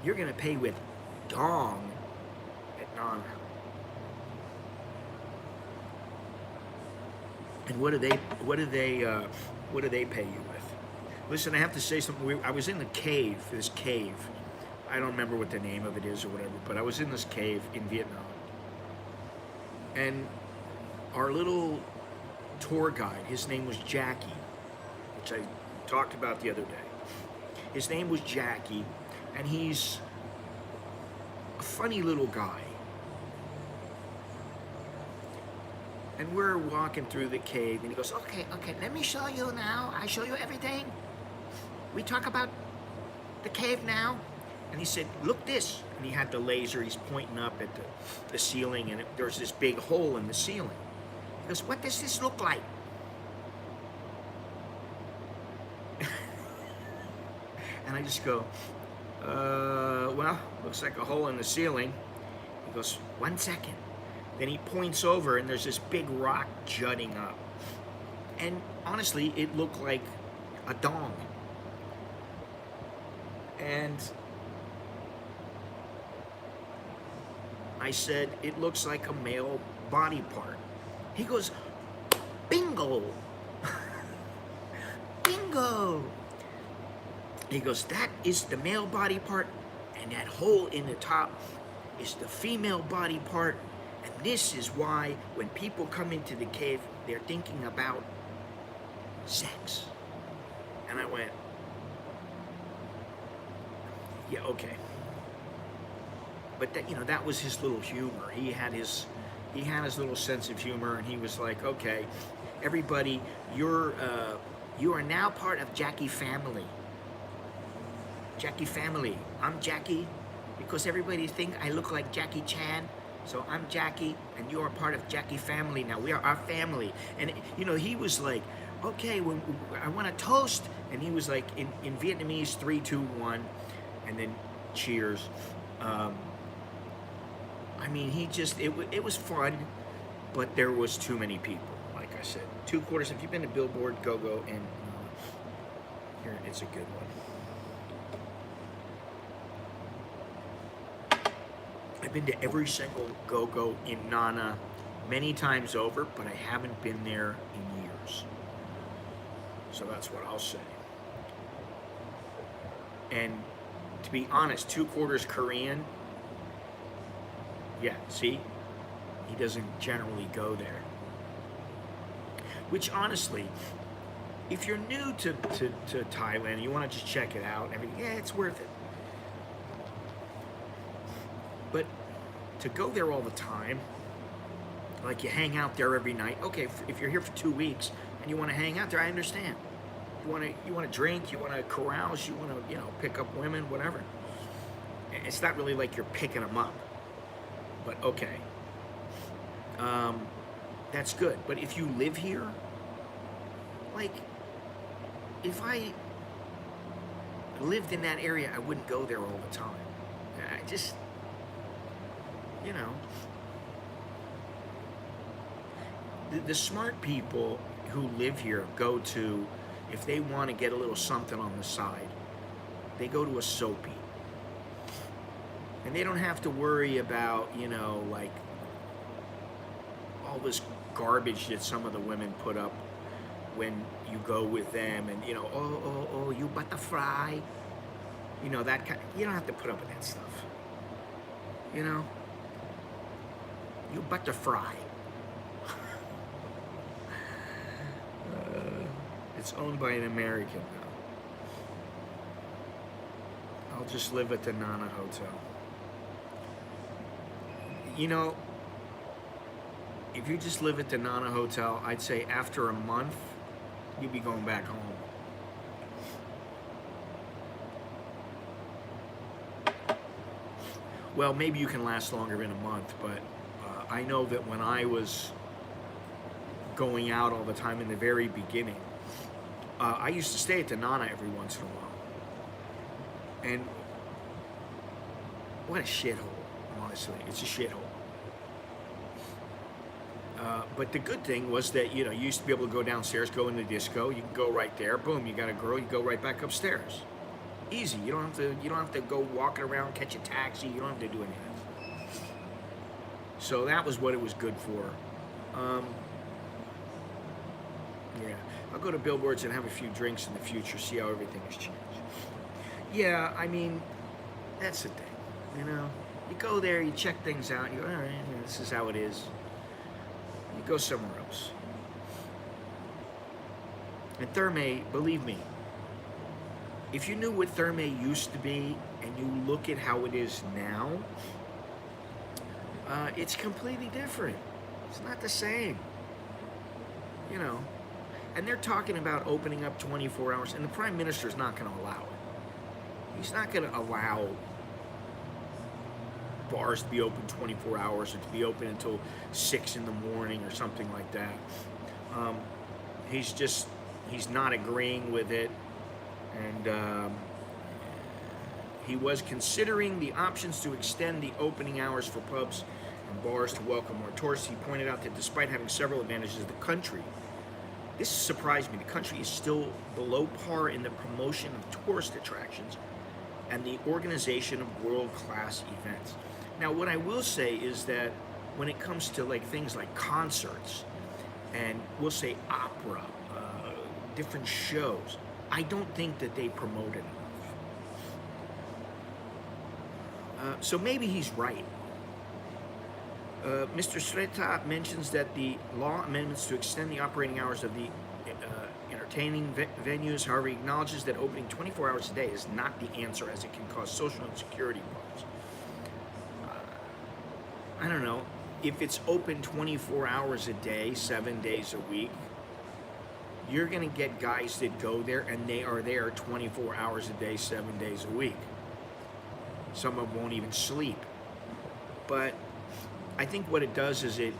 You're going to pay with dong at Nana. And what do they pay you with? Listen, I have to say something. I was in the cave, this cave. I don't remember what the name of it is or whatever, but I was in this cave in Vietnam. And our little tour guide, his name was Jackie, which I talked about the other day. His name was Jackie, and he's a funny little guy. And we're walking through the cave, and he goes, okay, let me show you now. I show you everything. We talk about the cave now. And he said, look this. And he had the laser, he's pointing up at the ceiling, and there's this big hole in the ceiling. He goes, what does this look like? And I just go, well, looks like a hole in the ceiling. He goes, 1 second. Then he points over, and there's this big rock jutting up. And honestly, it looked like a dong. And I said, it looks like a male body part. He goes, bingo. Bingo. He goes, that is the male body part, and that hole in the top is the female body part. And this is why when people come into the cave, they're thinking about sex. And I went, yeah, okay. But that, that was his little humor. He had his little sense of humor, and he was like, okay, everybody, you are now part of Jackie family. Jackie family. I'm Jackie because everybody think I look like Jackie Chan. So I'm Jackie, and you are part of Jackie family now. We are our family. And, he was like, okay, when I want to toast. And he was like, in Vietnamese, 3, 2, 1, and then cheers. I mean, it was fun, but there was too many people, like I said. 2 quarters, if you've been to Billboard, go, and here, it's a good one. I've been to every single go-go in Nana many times over, but I haven't been there in years. So that's what I'll say. And to be honest, 2 quarters Korean, yeah, see? He doesn't generally go there. Which honestly, if you're new to Thailand and you want to just check it out, yeah, it's worth it. But to go there all the time, like you hang out there every night, okay, if you're here for 2 weeks and you want to hang out there, I understand. You want to drink, you want to carouse, you want to, pick up women, whatever. It's not really like you're picking them up. But okay. That's good. But if you live here, like, if I lived in that area, I wouldn't go there all the time. I just, the smart people who live here go to, if they want to get a little something on the side, they go to a soapy. And they don't have to worry about, like, all this garbage that some of the women put up when you go with them, and, oh, you butterfly. That kind, you don't have to put up with that stuff. You butterfly. It's owned by an American now. I'll just live at the Nana Hotel. If you just live at the Nana Hotel, I'd say after a month, you'd be going back home. Well, maybe you can last longer than a month, but I know that when I was going out all the time in the very beginning, I used to stay at the Nana every once in a while. And what a shithole, honestly. It's a shithole. But the good thing was that, you used to be able to go downstairs, go in the disco. You can go right there. Boom, you got a girl. You go right back upstairs. Easy. You don't have to go walking around, catch a taxi. You don't have to do any of that. So that was what it was good for. Yeah, I'll go to Billboards and have a few drinks in the future, see how everything has changed. Yeah, I mean, That's the thing. You know, you go there, you check things out, you go, all right, this is how it is. You go somewhere else. And Therme, believe me, if you knew what Therme used to be and you look at how it is now, it's completely different. It's not the same. You know, and they're talking about opening up 24 hours, and the Prime Minister is not going to allow it. He's not going to allow bars to be open 24 hours or to be open until 6 in the morning or something like that. He's not agreeing with it, and he was considering the options to extend the opening hours for pubs and bars to welcome more tourists. He pointed out that despite having several advantages, the country, this surprised me, the country is still below par in the promotion of tourist attractions and the organization of world-class events. Now, what I will say is that when it comes to like things like concerts and we'll say opera, different shows, I don't think that they promote it enough. So maybe he's right. Mr. Sreta mentions that the law amendments to extend the operating hours of the entertaining venues, however, he acknowledges that opening 24 hours a day is not the answer, as it can cause social and security problems. I don't know, if it's open 24 hours a day, 7 days a week, you're going to get guys that go there and they are there 24 hours a day, 7 days a week. Some of them won't even sleep. But I think what it does is it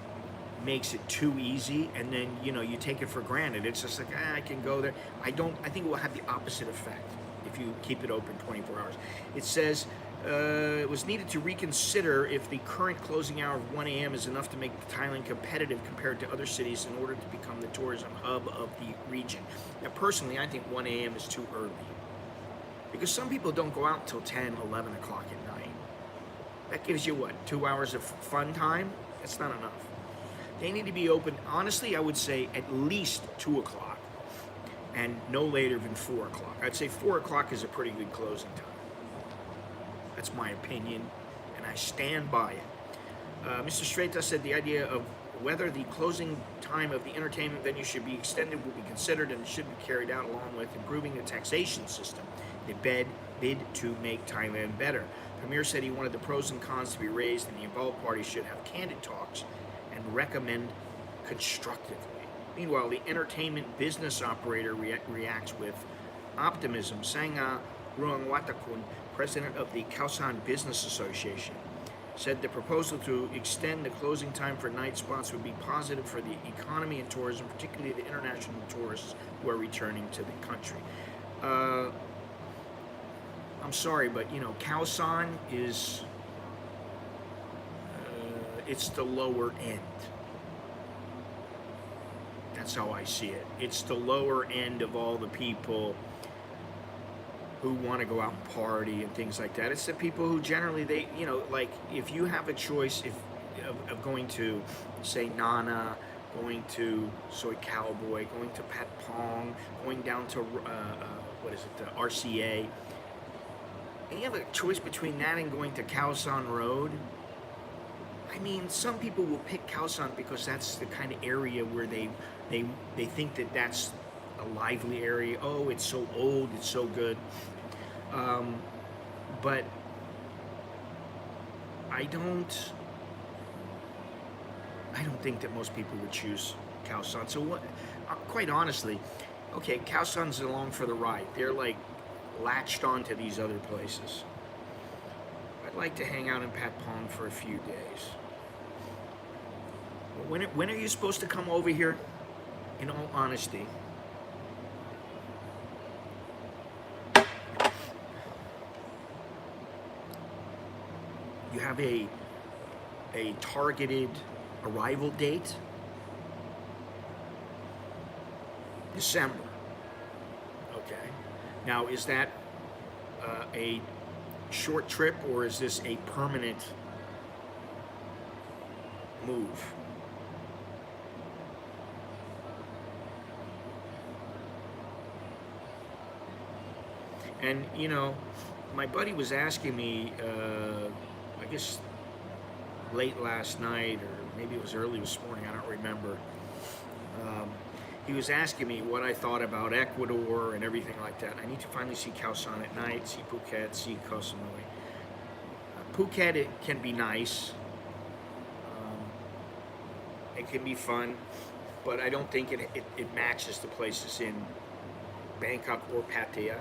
makes it too easy, and then you take it for granted. It's just like, I can go there. I think it will have the opposite effect if you keep it open 24 hours. It says it was needed to reconsider if the current closing hour of 1 a.m. is enough to make Thailand competitive compared to other cities in order to become the tourism hub of the region. Now, personally, I think 1 a.m. is too early, because some people don't go out until 10, 11 o'clock at night. That gives you, what, 2 hours of fun time? That's not enough. They need to be open, honestly, I would say at least 2 o'clock and no later than 4 o'clock. I'd say 4 o'clock is a pretty good closing time. That's my opinion, and I stand by it. Mr. Streta said the idea of whether the closing time of the entertainment venue should be extended will be considered, and it should be carried out along with improving the taxation system. They bid to make Thailand better. Premier said he wanted the pros and cons to be raised, and the involved parties should have candid talks and recommend constructively. Meanwhile, the entertainment business operator reacts with optimism. Sanga Ruangwatakun, president of the Khao Business Association, said the proposal to extend the closing time for night spots would be positive for the economy and tourism, particularly the international tourists who are returning to the country. I'm sorry, but Khao San is it's the lower end. That's how I see it. It's the lower end of all the people who want to go out and party and things like that. It's the people who generally, like if you have a choice of going to, say, Nana, going to Soy Cowboy, going to Pat Pong, going down to, the RCA, and you have a choice between that and going to Khao San Road, I mean, some people will pick Khao San because that's the kind of area where they think that that's a lively area. Oh, it's so old, it's so good. But I don't think that most people would choose Khao San. So what? Quite honestly, okay, Khao San's along for the ride. They're like latched onto these other places. I'd like to hang out in Pat Pong for a few days. When are you supposed to come over here? In all honesty. You have a targeted arrival date? December. Okay. Now, is that a short trip, or is this a permanent move? And my buddy was asking me, I guess late last night, or maybe it was early this morning, I don't remember. Um, he was asking me what I thought about Ecuador and everything like that. I need to finally see Khao San at night, see Phuket, see Koh Samui. Phuket, it can be nice. It can be fun, but I don't think it matches the places in Bangkok or Pattaya.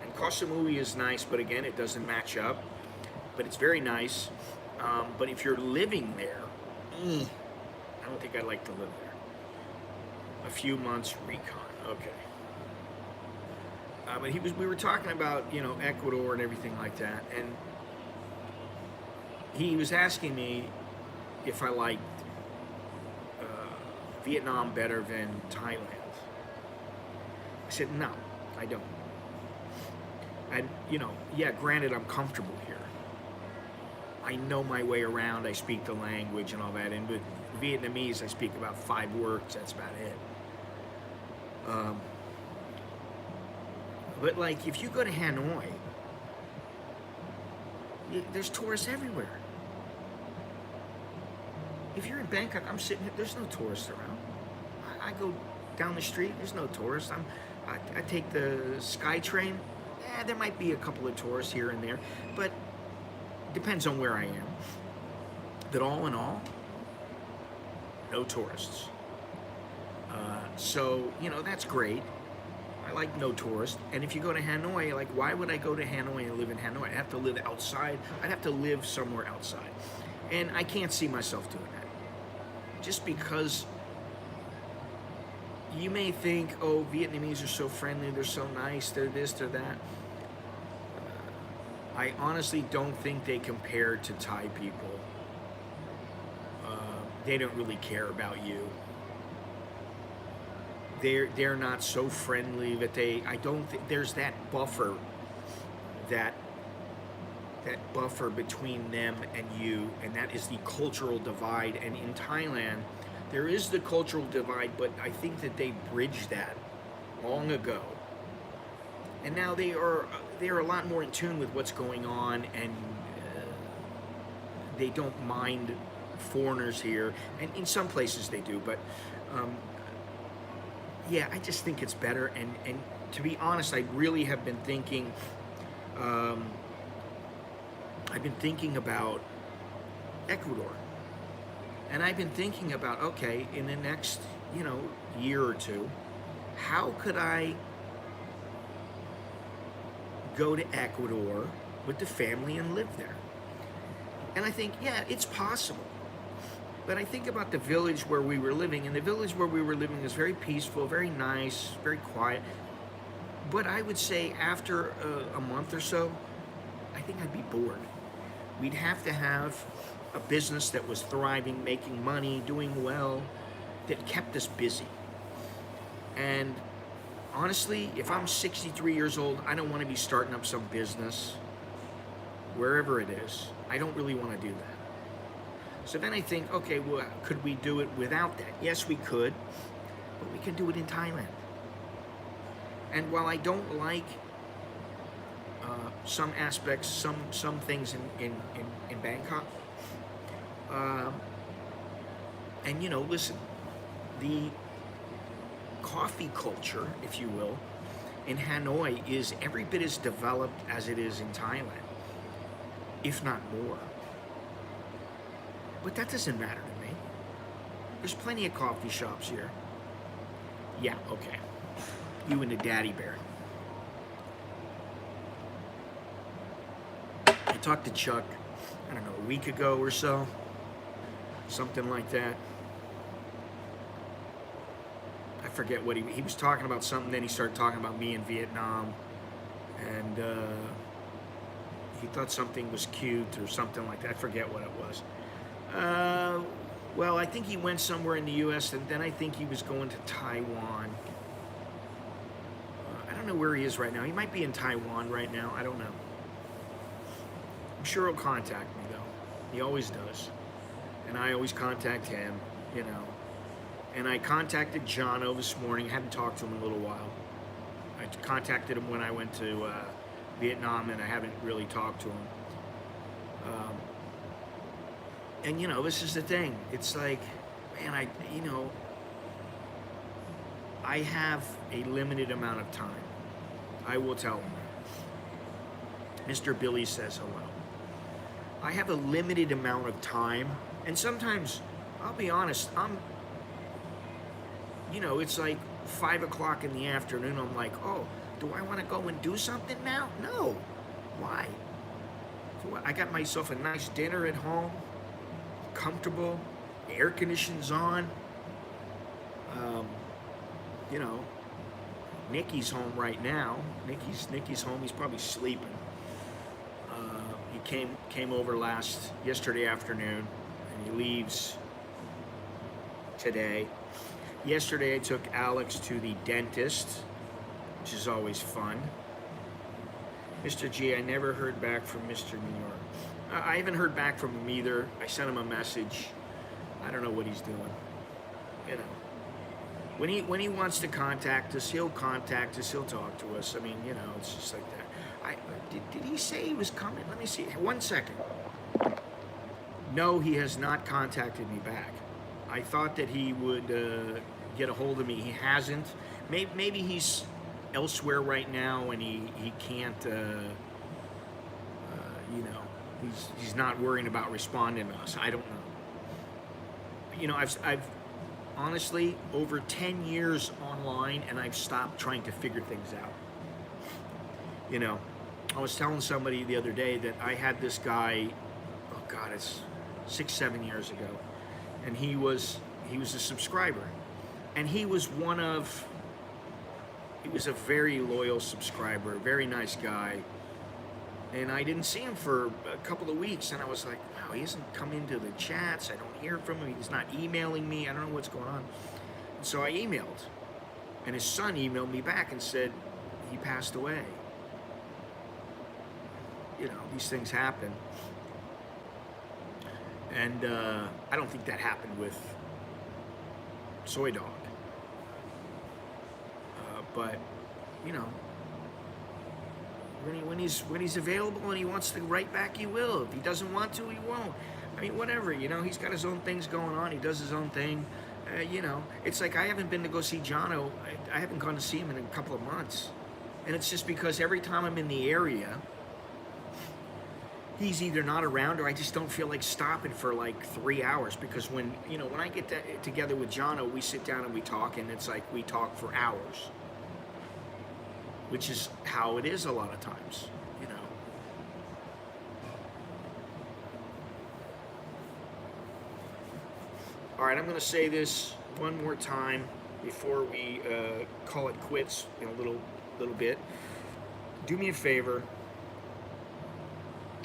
And Koh Samui is nice, but again, it doesn't match up. But it's very nice. But if you're living there, I don't think I'd like to live there. A few months recon, okay. But we were talking about, you know, Ecuador and everything like that, and he was asking me if I liked Vietnam better than Thailand. I said, no, I don't. And, you know, yeah, granted, I'm comfortable here. I know my way around, I speak the language and all that, and with Vietnamese, I speak about 5 words, that's about it. But like, if you go to Hanoi, there's tourists everywhere. If you're in Bangkok, I'm sitting here, there's no tourists around. I go down the street, there's no tourists. I take the SkyTrain, there might be a couple of tourists here and there, but depends on where I am. But all in all, no tourists. So, you know, that's great. I like no tourists. And if you go to Hanoi, like, why would I go to Hanoi and live in Hanoi? I'd have to live outside. I'd have to live somewhere outside. And I can't see myself doing that. Just because you may think, oh, Vietnamese are so friendly, they're so nice, they're this, they're that. I honestly don't think they compare to Thai people. They don't really care about you. They're not so friendly that I don't think there's that buffer between them and you, and that is the cultural divide. And in Thailand, there is the cultural divide, but I think that they bridged that long ago. And now they're a lot more in tune with what's going on, and they don't mind foreigners here. And in some places they do, but yeah, I just think it's better. And to be honest, I really have been thinking. I've been thinking about Ecuador, and I've been thinking about, okay, in the next, you know, year or two, how could I go to Ecuador with the family and live there? And I think, yeah, it's possible. But I think about the village where we were living, and the village where we were living is very peaceful, very nice, very quiet. But I would say after a month or so, I think I'd be bored. We'd have to have a business that was thriving, making money, doing well, that kept us busy. And honestly, if I'm 63 years old, I don't want to be starting up some business, wherever it is. I don't really want to do that. So then I think, okay, well, could we do it without that? Yes, we could, but we can do it in Thailand. And while I don't like some aspects, some things in Bangkok, and you know, listen, the coffee culture, if you will, in Hanoi is every bit as developed as it is in Thailand, if not more. But that doesn't matter to me. There's plenty of coffee shops here. Yeah, okay. You and the daddy bear. I talked to Chuck, I don't know, a week ago or so. Something like that. I forget what he was talking about something, then he started talking about me in Vietnam. And he thought something was cute or something like that. I forget what it was. Well, I think he went somewhere in the U.S., and then I think he was going to Taiwan. I don't know where he is right now. He might be in Taiwan right now. I don't know. I'm sure he'll contact me, though. He always does. And I always contact him, you know. And I contacted Jono this morning. I hadn't talked to him in a little while. I contacted him when I went to Vietnam, and I haven't really talked to him. And you know, this is the thing. It's like, man, I have a limited amount of time. I will tell him that. Mr. Billy says hello. I have a limited amount of time, and sometimes, I'll be honest, it's like 5 o'clock in the afternoon. I'm like, oh, do I want to go and do something now? No. Why? I got myself a nice dinner at home, comfortable, air conditioning's on. Nikki's home right now. Nikki's home. He's probably sleeping. He came over yesterday afternoon, and he leaves today. Yesterday I took Alex to the dentist, which is always fun. Mr. G, I never heard back from Mr. New York. I haven't heard back from him either. I sent him a message. I don't know what he's doing. You know, when he wants to contact us, he'll contact us. He'll talk to us. I mean, you know, it's just like that. Did he say he was coming? Let me see. 1 second. No, he has not contacted me back. I thought that he would get a hold of me. He hasn't. Maybe he's elsewhere right now, and he can't. He's not worrying about responding to us. I don't know. You know, I've honestly over 10 years online, and I've stopped trying to figure things out. You know, I was telling somebody the other day that I had this guy. Oh God, it's 6-7 years ago, and he was a subscriber, and he was a very loyal subscriber, very nice guy. And I didn't see him for a couple of weeks, and I was like, wow, he hasn't come into the chats. I don't hear from him. He's not emailing me. I don't know what's going on. And so I emailed, and his son emailed me back and said he passed away. You know, these things happen. And I don't think that happened with Soy Dog. But, you know, when he's available and he wants to write back, he will. If he doesn't want to, he won't. I mean, whatever, you know, he's got his own things going on. He does his own thing. You know, it's like I haven't been to go see Jono. I haven't gone to see him in a couple of months. And it's just because every time I'm in the area, he's either not around or I just don't feel like stopping for like 3 hours, because when I get together with Jono, we sit down and we talk, and it's like we talk for hours, which is how it is a lot of times, you know. All right, I'm going to say this one more time before we call it quits in a little bit. Do me a favor.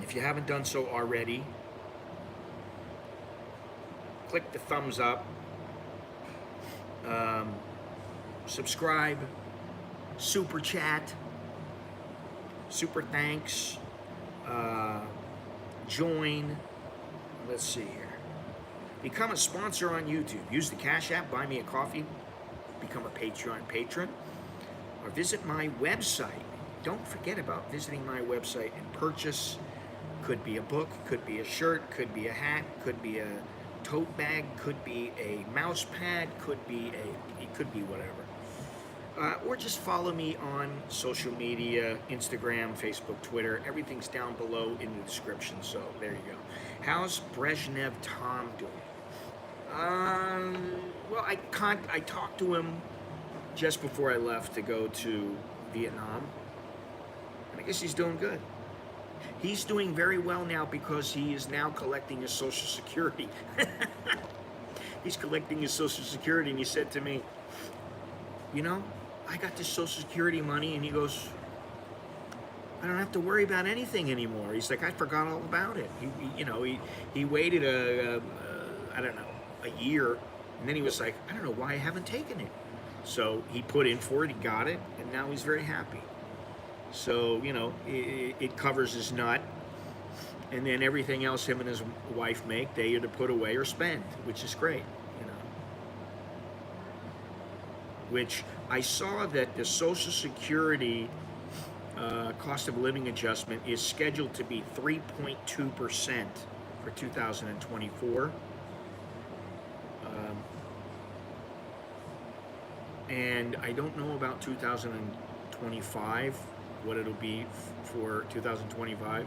If you haven't done so already, click the thumbs up, subscribe, super chat, super thanks, join, let's see here, become a sponsor on YouTube, use the Cash App, buy me a coffee, become a Patreon patron, or visit my website. Don't forget about visiting my website and purchase. Could be a book, could be a shirt, could be a hat, could be a tote bag, could be a mouse pad, it could be whatever. Or just follow me on social media, Instagram, Facebook, Twitter. Everything's down below in the description, so there you go. How's Brezhnev Tom doing? Well, I talked to him just before I left to go to Vietnam, and I guess he's doing good. He's doing very well now because he is now collecting his Social Security. He's collecting his Social Security, and he said to me, you know, I got this Social Security money, and he goes, I don't have to worry about anything anymore. He's like, I forgot all about it. He waited I don't know, a year, and then he was like, I don't know why I haven't taken it. So he put in for it, he got it, and now he's very happy. So, you know, it covers his nut, and then everything else him and his wife make, they either put away or spend, which is great, you know. Which I saw that the Social Security cost of living adjustment is scheduled to be 3.2% for 2024. And I don't know about 2025, what it'll be for 2025,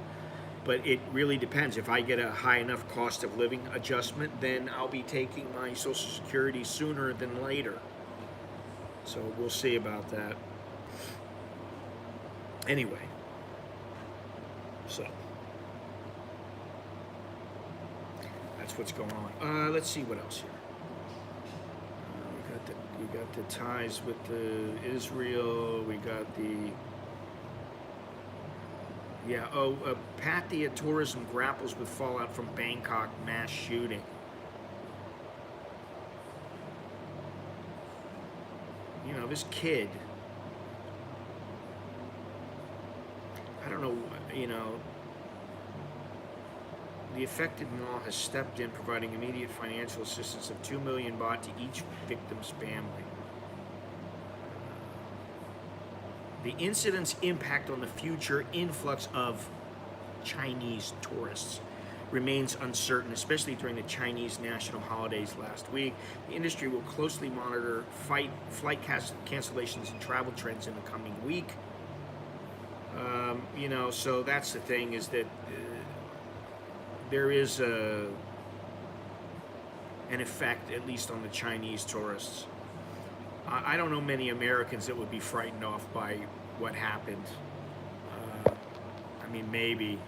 but it really depends. If I get a high enough cost of living adjustment, then I'll be taking my Social Security sooner than later. So we'll see about that. Anyway, so that's what's going on. Let's see what else here. We got the ties with the Israel. We got the Pattaya Tourism grapples with fallout from Bangkok mass shooting. You know, this kid, I don't know, you know, the affected mall has stepped in, providing immediate financial assistance of 2 million baht to each victim's family. The incident's impact on the future influx of Chinese tourists remains uncertain, especially during the Chinese national holidays last week. The industry will closely monitor flight cancellations and travel trends in the coming week. You know, so that's the thing, is that there is an effect, at least on the Chinese tourists. I don't know many Americans that would be frightened off by what happened. I mean, maybe.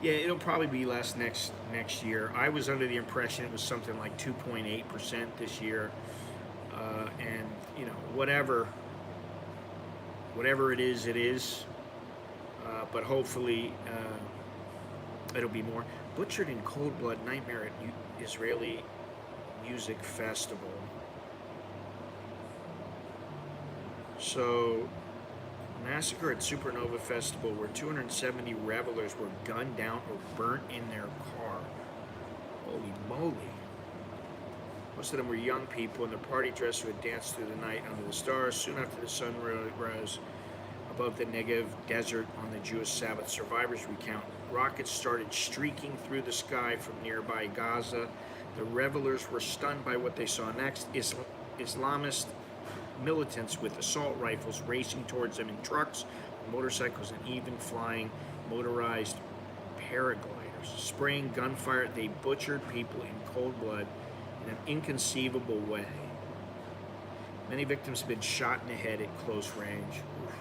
Yeah, it'll probably be less next year. I was under the impression it was something like 2.8% this year. And, you know, whatever it is, it is. But hopefully it'll be more. Butchered in cold blood, nightmare at Israeli music festival. So, massacre at Supernova Festival, where 270 revelers were gunned down or burnt in their car. Holy moly. Most of them were young people in the party dress who had danced through the night under the stars. Soon after the sun rose above the Negev desert on the Jewish Sabbath, survivors recount. Rockets started streaking through the sky from nearby Gaza. The revelers were stunned by what they saw next. Islamist militants with assault rifles racing towards them in trucks, motorcycles, and even flying motorized paragliders. Spraying gunfire, they butchered people in cold blood in an inconceivable way. Many victims have been shot in the head at close range. Oof.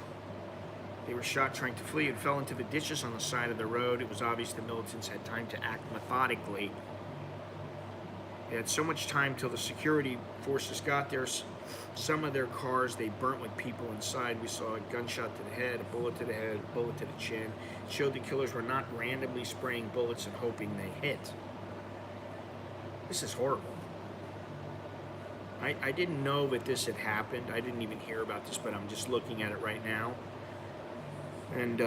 They were shot trying to flee and fell into the ditches on the side of the road. It was obvious the militants had time to act methodically. They had so much time till the security forces got there. Some of their cars they burnt with people inside. We saw a gunshot to the head, a bullet to the head, a bullet to the chin. It showed the killers were not randomly spraying bullets and hoping they hit. This is horrible. I didn't know that this had happened. I didn't even hear about this, but I'm just looking at it right now. And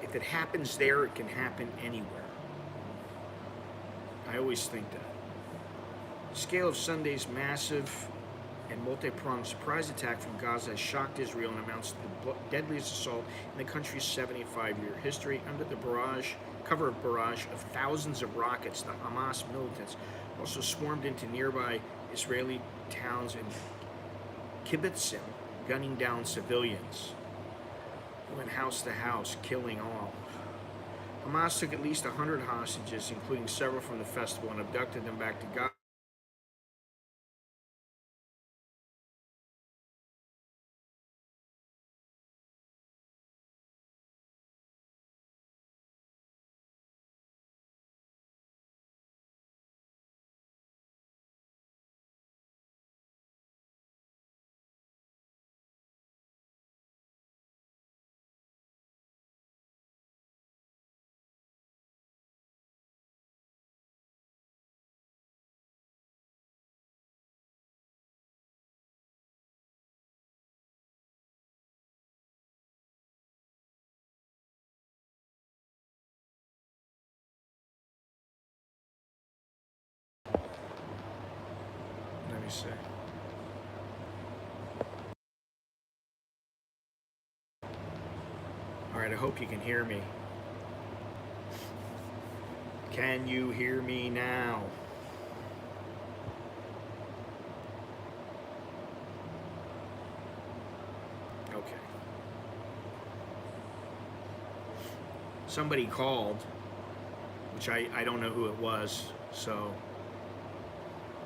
if it happens there, it can happen anywhere. I always think that. The scale of Sunday's massive and multi-pronged surprise attack from Gaza has shocked Israel and amounts to the deadliest assault in the country's 75-year history. Under the cover of barrage of thousands of rockets, the Hamas militants also swarmed into nearby Israeli towns and kibbutzim, gunning down civilians. They went house to house, killing all. Hamas took at least 100 hostages, including several from the festival, and abducted them back to Gaza. Let me see. right, I hope you can hear me. Can you hear me now? Okay. Somebody called, which I don't know who it was, so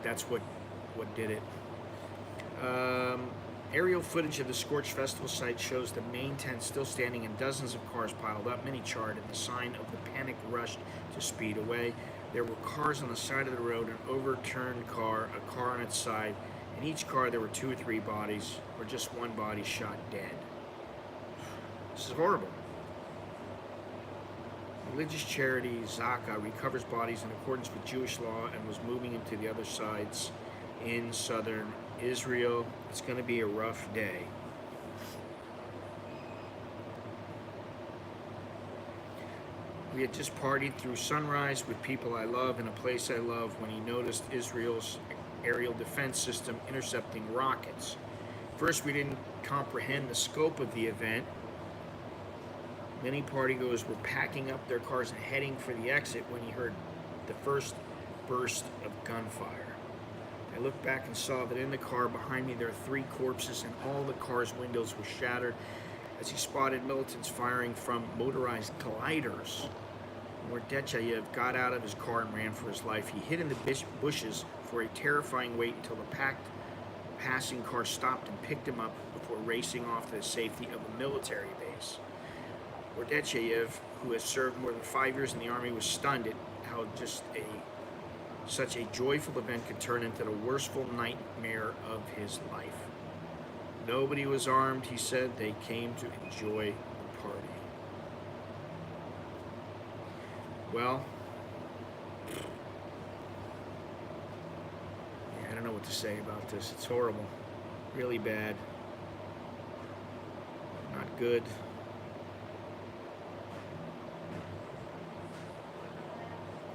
that's what did it. Aerial footage of the Scorch Festival site shows the main tent still standing and dozens of cars piled up, many charred, and the sign of the panic rushed to speed away. There were cars on the side of the road, an overturned car, a car on its side. In each car there were 2 or 3 bodies, or just one body shot dead. This is horrible. Religious charity Zaka recovers bodies in accordance with Jewish law and was moving into the other sites in southern Israel. It's going to be a rough day. We had just partied through sunrise with people I love in a place I love when he noticed Israel's aerial defense system intercepting rockets. First, we didn't comprehend the scope of the event. Many partygoers were packing up their cars and heading for the exit when he heard the first burst of gunfire. I looked back and saw that in the car behind me there are 3 corpses and all the car's windows were shattered as he spotted militants firing from motorized gliders. Mordechiev got out of his car and ran for his life. He hid in the bushes for a terrifying wait until the packed passing car stopped and picked him up before racing off to the safety of a military base. Mordechiev, who has served more than 5 years in the army, was stunned at how such a joyful event could turn into the worstful nightmare of his life. Nobody was armed, he said. They came to enjoy the party. Well, yeah, I don't know what to say about this. It's horrible. Really bad. Not good.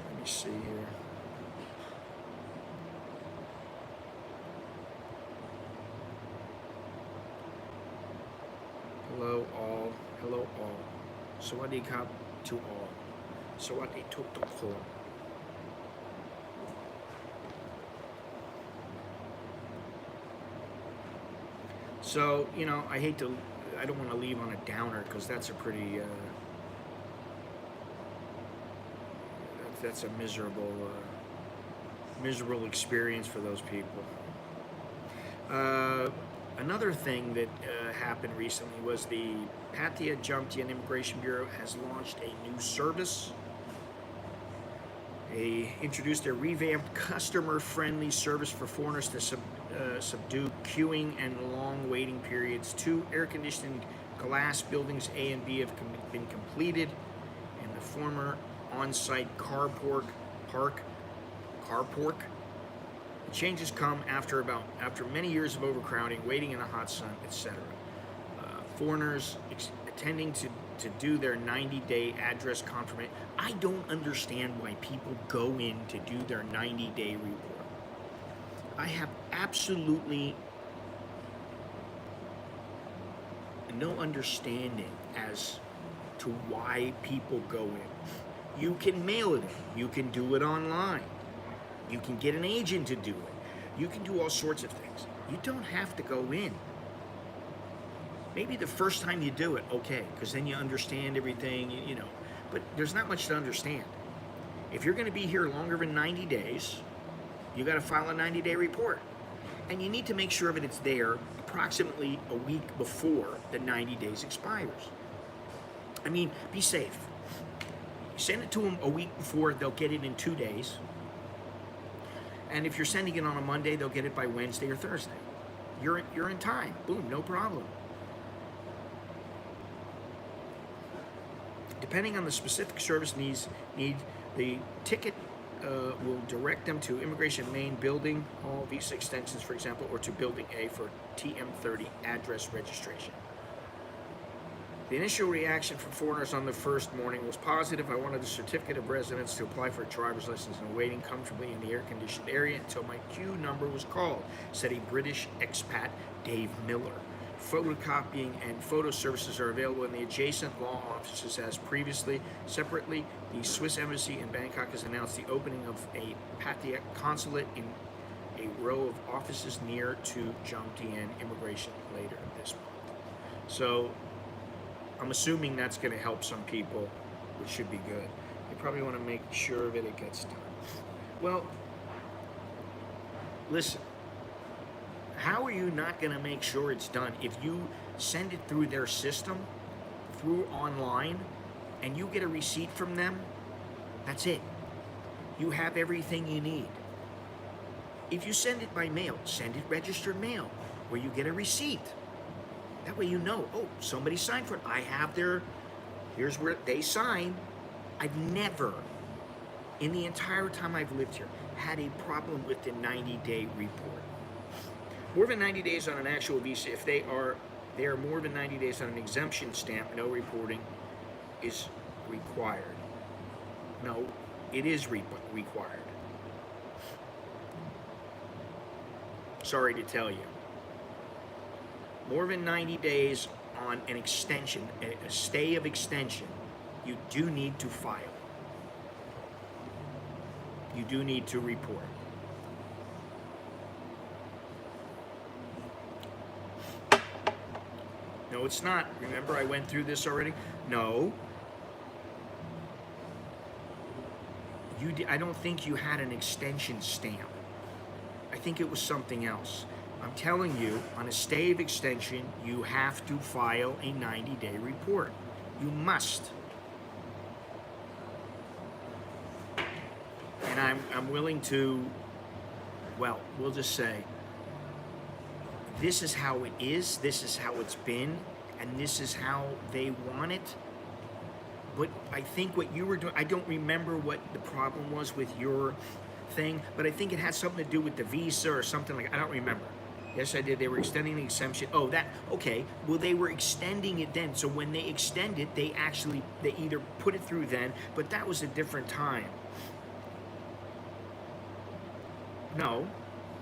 Let me see here. Hello all. Hello all. Sawadee Kap to all. Sawadee Tutukho. So, you know, I don't want to leave on a downer because that's a pretty, that's a miserable experience for those people. Another thing that happened recently was the Pattaya Jomtien Immigration Bureau has launched a new service. They introduced a revamped customer-friendly service for foreigners to subdue queuing and long waiting periods. 2 air-conditioned glass buildings A and B have been completed, and the former on-site carport. The changes come after many years of overcrowding, waiting in the hot sun, etc. Foreigners attending to do their 90-day address confirmation. I don't understand why people go in to do their 90-day report. I have absolutely no understanding as to why people go in. You can mail it in. You can do it online. You can get an agent to do it. You can do all sorts of things. You don't have to go in. Maybe the first time you do it, okay, because then you understand everything, you know. But there's not much to understand. If you're going to be here longer than 90 days, you got to file a 90-day report. And you need to make sure that it's there approximately a week before the 90 days expires. I mean, be safe. You send it to them a week before, they'll get it in 2 days. And if you're sending it on a Monday, they'll get it by Wednesday or Thursday. You're in time. Boom, no problem. Depending on the specific service needs, the ticket will direct them to Immigration Main Building, all visa extensions, for example, or to Building A for TM30 address registration. The initial reaction from foreigners on the first morning was positive. I wanted a certificate of residence to apply for a driver's license and waiting comfortably in the air-conditioned area until my queue number was called, said a British expat, Dave Miller. photocopying and photo services are available in the adjacent law offices as previously. Separately, the Swiss Embassy in Bangkok has announced the opening of a Pattaya consulate in a row of offices near to Jomtien immigration later this month. So I'm assuming that's going to help some people, which should be good. You probably want to make sure that it gets done. Well, listen, how are you not going to make sure it's done if you send it through their system, through online, and you get a receipt from them? That's it. You have everything you need. If you send it by mail, send it registered mail, where you get a receipt. That way you know, oh, somebody signed for it. I have their, here's where they sign. I've never, in the entire time I've lived here, had a problem with the 90-day report. More than 90 days on an actual visa, if they are more than 90 days on an exemption stamp, no reporting is required. No, it is required. Sorry to tell you. More than 90 days on an extension, a stay of extension, you do need to file. You do need to report. No, it's not. Remember, I went through this already? No. I don't think you had an extension stamp. I think it was something else. I'm telling you, on a stay of extension, you have to file a 90-day report. You must. And I'm willing to, well, we'll just say, this is how it is, this is how it's been, and this is how they want it. But I think what you were doing, I don't remember what the problem was with your thing, but I think it had something to do with the visa or something like, I don't remember. Yes, I did. They were extending the exemption. Oh, that, okay. Well, they were extending it then. So when they extend it, they either put it through then, but that was a different time. No,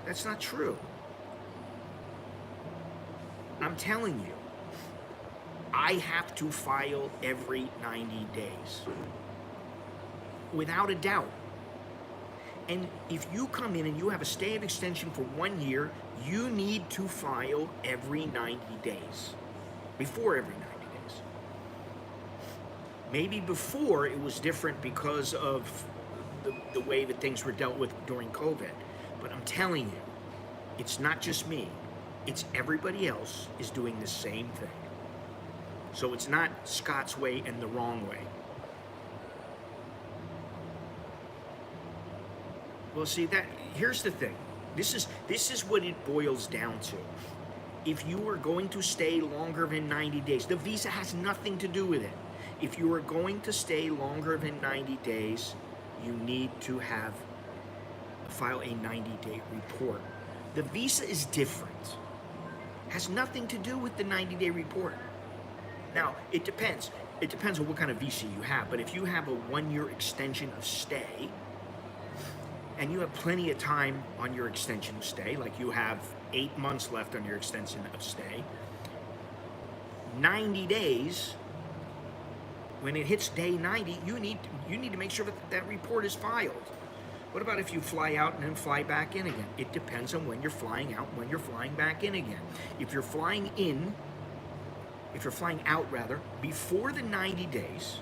that's not true. I'm telling you, I have to file every 90 days. Without a doubt. And if you come in and you have a stay of extension for 1 year, you need to file every 90 days. Before every 90 days. Maybe before it was different because of the way that things were dealt with during COVID. But I'm telling you, it's not just me. It's everybody else is doing the same thing. So it's not Scott's way and the wrong way. Well, see, here's the thing. This is what it boils down to. If you are going to stay longer than 90 days, the visa has nothing to do with it. If you are going to stay longer than 90 days, you need to file a 90-day report. The visa is different. Has nothing to do with the 90-day report. Now, it depends. It depends on what kind of visa you have. But if you have a 1-year extension of stay, and you have plenty of time on your extension of stay, like you have 8 months left on your extension of stay, 90 days, when it hits day 90, you need to make sure that report is filed. What about if you fly out and then fly back in again? It depends on when you're flying out and when you're flying back in again. If you're flying out before the 90 days,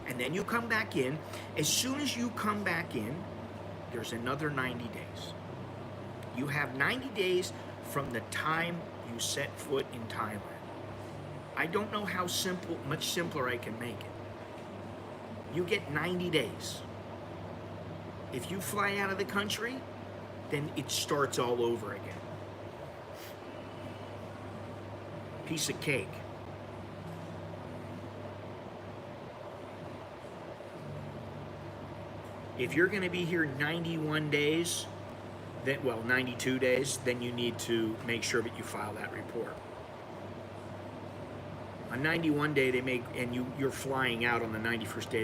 and then you come back in, as soon as you come back in, there's another 90 days. You have 90 days from the time you set foot in Thailand. I don't know how much simpler I can make it. You get 90 days. If you fly out of the country, then it starts all over again. Piece of cake. If you're going to be here 91 days, 92 days, then you need to make sure that you file that report. On 91 day, you're flying out on the 91st day,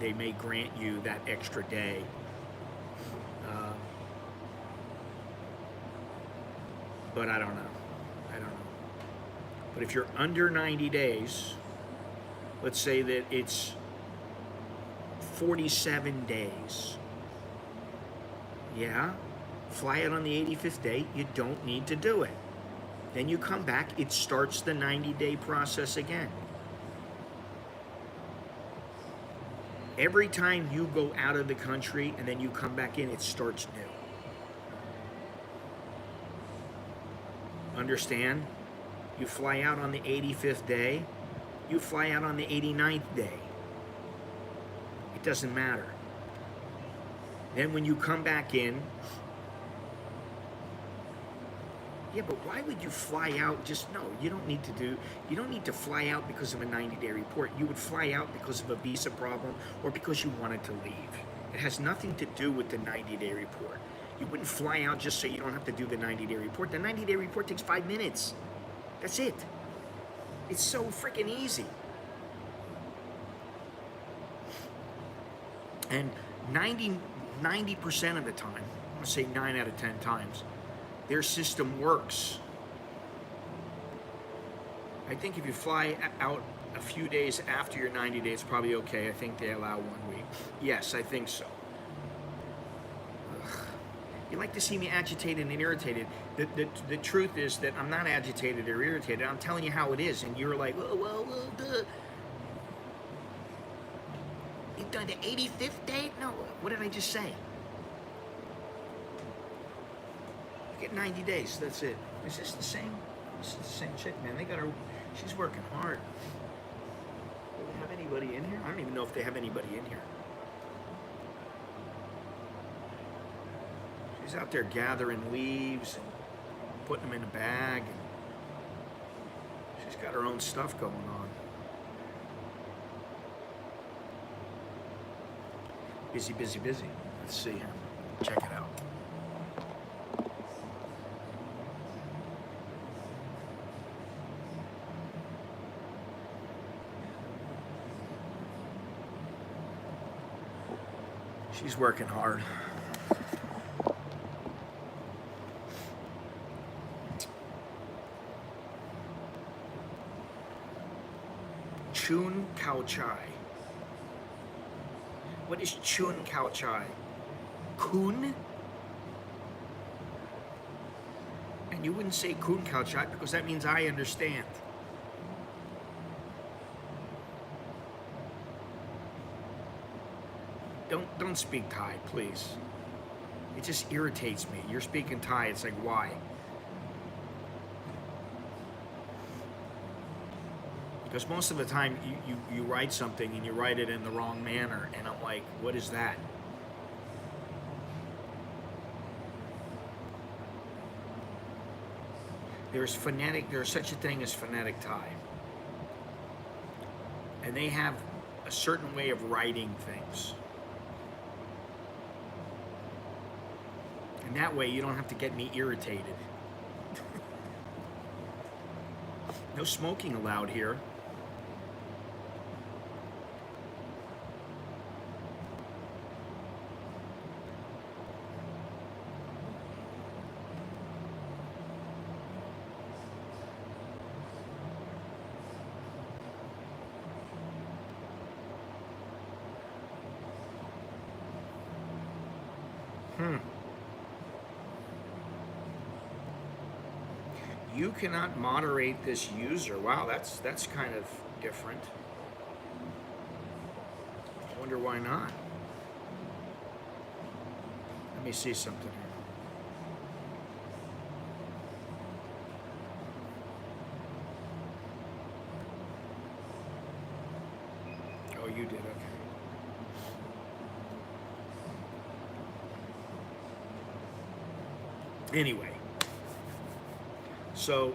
they may grant you that extra day. But I don't know. But if you're under 90 days, let's say that it's 47 days. Yeah, fly out on the 85th day, you don't need to do it. Then you come back, it starts the 90-day process again. Every time you go out of the country and then you come back in, it starts new. Understand? You fly out on the 85th day, you fly out on the 89th day. It doesn't matter. Then when you come back in, yeah, but why would you fly out? Just no, you don't need to fly out because of a 90-day report. You would fly out because of a visa problem or because you wanted to leave. It has nothing to do with the 90-day report. You wouldn't fly out just so you don't have to do the 90-day report. The 90-day report takes 5 minutes. That's it. It's so freaking easy. And 90% of the time, I'm gonna say 9 out of 10 times, their system works. I think if you fly out a few days after your 90 days, it's probably okay. I think they allow 1 week. Yes, I think so. Ugh. You like to see me agitated and irritated. The truth is that I'm not agitated or irritated. I'm telling you how it is, and you're like, well, duh. You've done the 85th day? No, what did I just say? You get 90 days, that's it. Is this the same? This is the same chick, man. They got her, she's working hard. Do they have anybody in here? I don't even know if they have anybody in here. She's out there gathering leaves and putting them in a bag. And she's got her own stuff going on. Busy, busy, busy. Let's see here. Check it out. She's working hard. Chun Khao Chai. What is Chun Khao Chai? Kun? And you wouldn't say Kun Khao Chai because that means I understand. Don't speak Thai, please. It just irritates me. You're speaking Thai, it's like, why? Because most of the time you write something and you write it in the wrong manner, and I'm like, what is that? There's such a thing as phonetic Thai. And they have a certain way of writing things. And that way you don't have to get me irritated. No smoking allowed here. You cannot moderate this user. Wow, that's kind of different. I wonder why not. Let me see something here. Oh, you did, okay. Anyway, so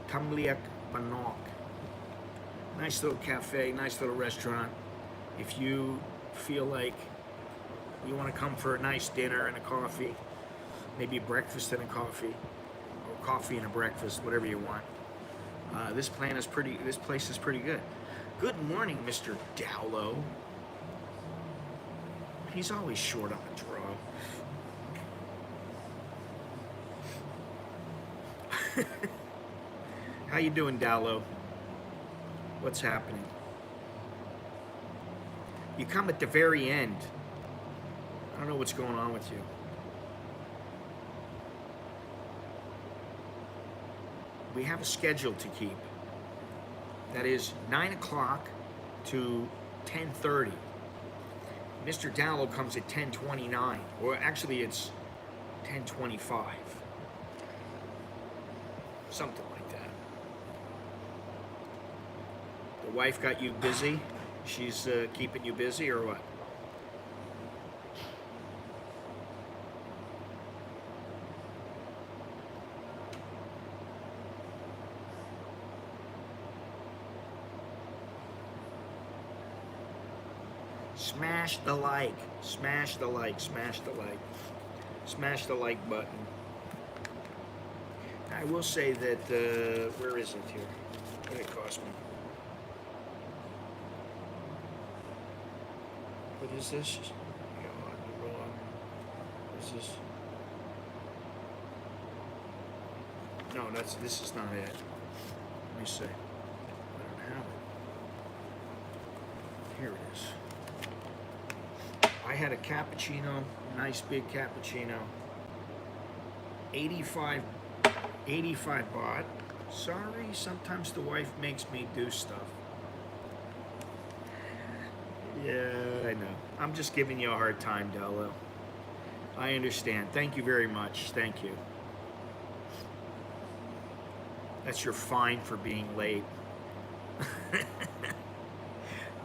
Tumleak Baannok, nice little cafe, nice little restaurant. If you feel like you want to come for a nice dinner and a coffee, maybe a breakfast and a coffee, or coffee and a breakfast, whatever you want. This place is pretty good. Good morning, Mr. Dowlow. He's always short on the draw. How you doing, Dallo? What's happening? You come at the very end. I don't know what's going on with you. We have a schedule to keep. That is 9 o'clock to 10:30. Mr. Dallo comes at 10:29, or actually it's 10:25. Something like that. The wife got you busy? She's keeping you busy or what? Smash the like, smash the like, smash the like, smash the like button. I will say that, where is it here? What did it cost me? What is this? What is this? No, this is not it. Let me see. I don't have it. Here it is. I had a cappuccino, nice big cappuccino. 85 baht. Sorry, sometimes the wife makes me do stuff. Yeah, I know. I'm just giving you a hard time, Dello. I understand. Thank you very much. Thank you. That's your fine for being late.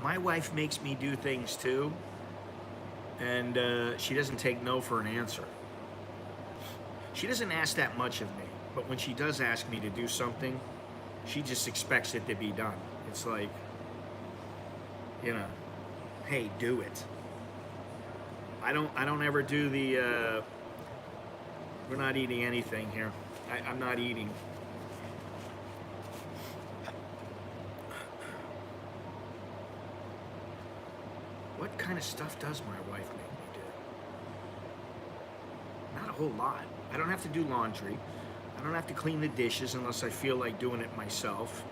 My wife makes me do things too, and she doesn't take no for an answer. She doesn't ask that much of me, but when she does ask me to do something, she just expects it to be done. It's like, you know, hey, do it. I don't ever do the, we're not eating anything here. I'm not eating. What kind of stuff does my wife make me do? Not a whole lot. I don't have to do laundry. I don't have to clean the dishes unless I feel like doing it myself.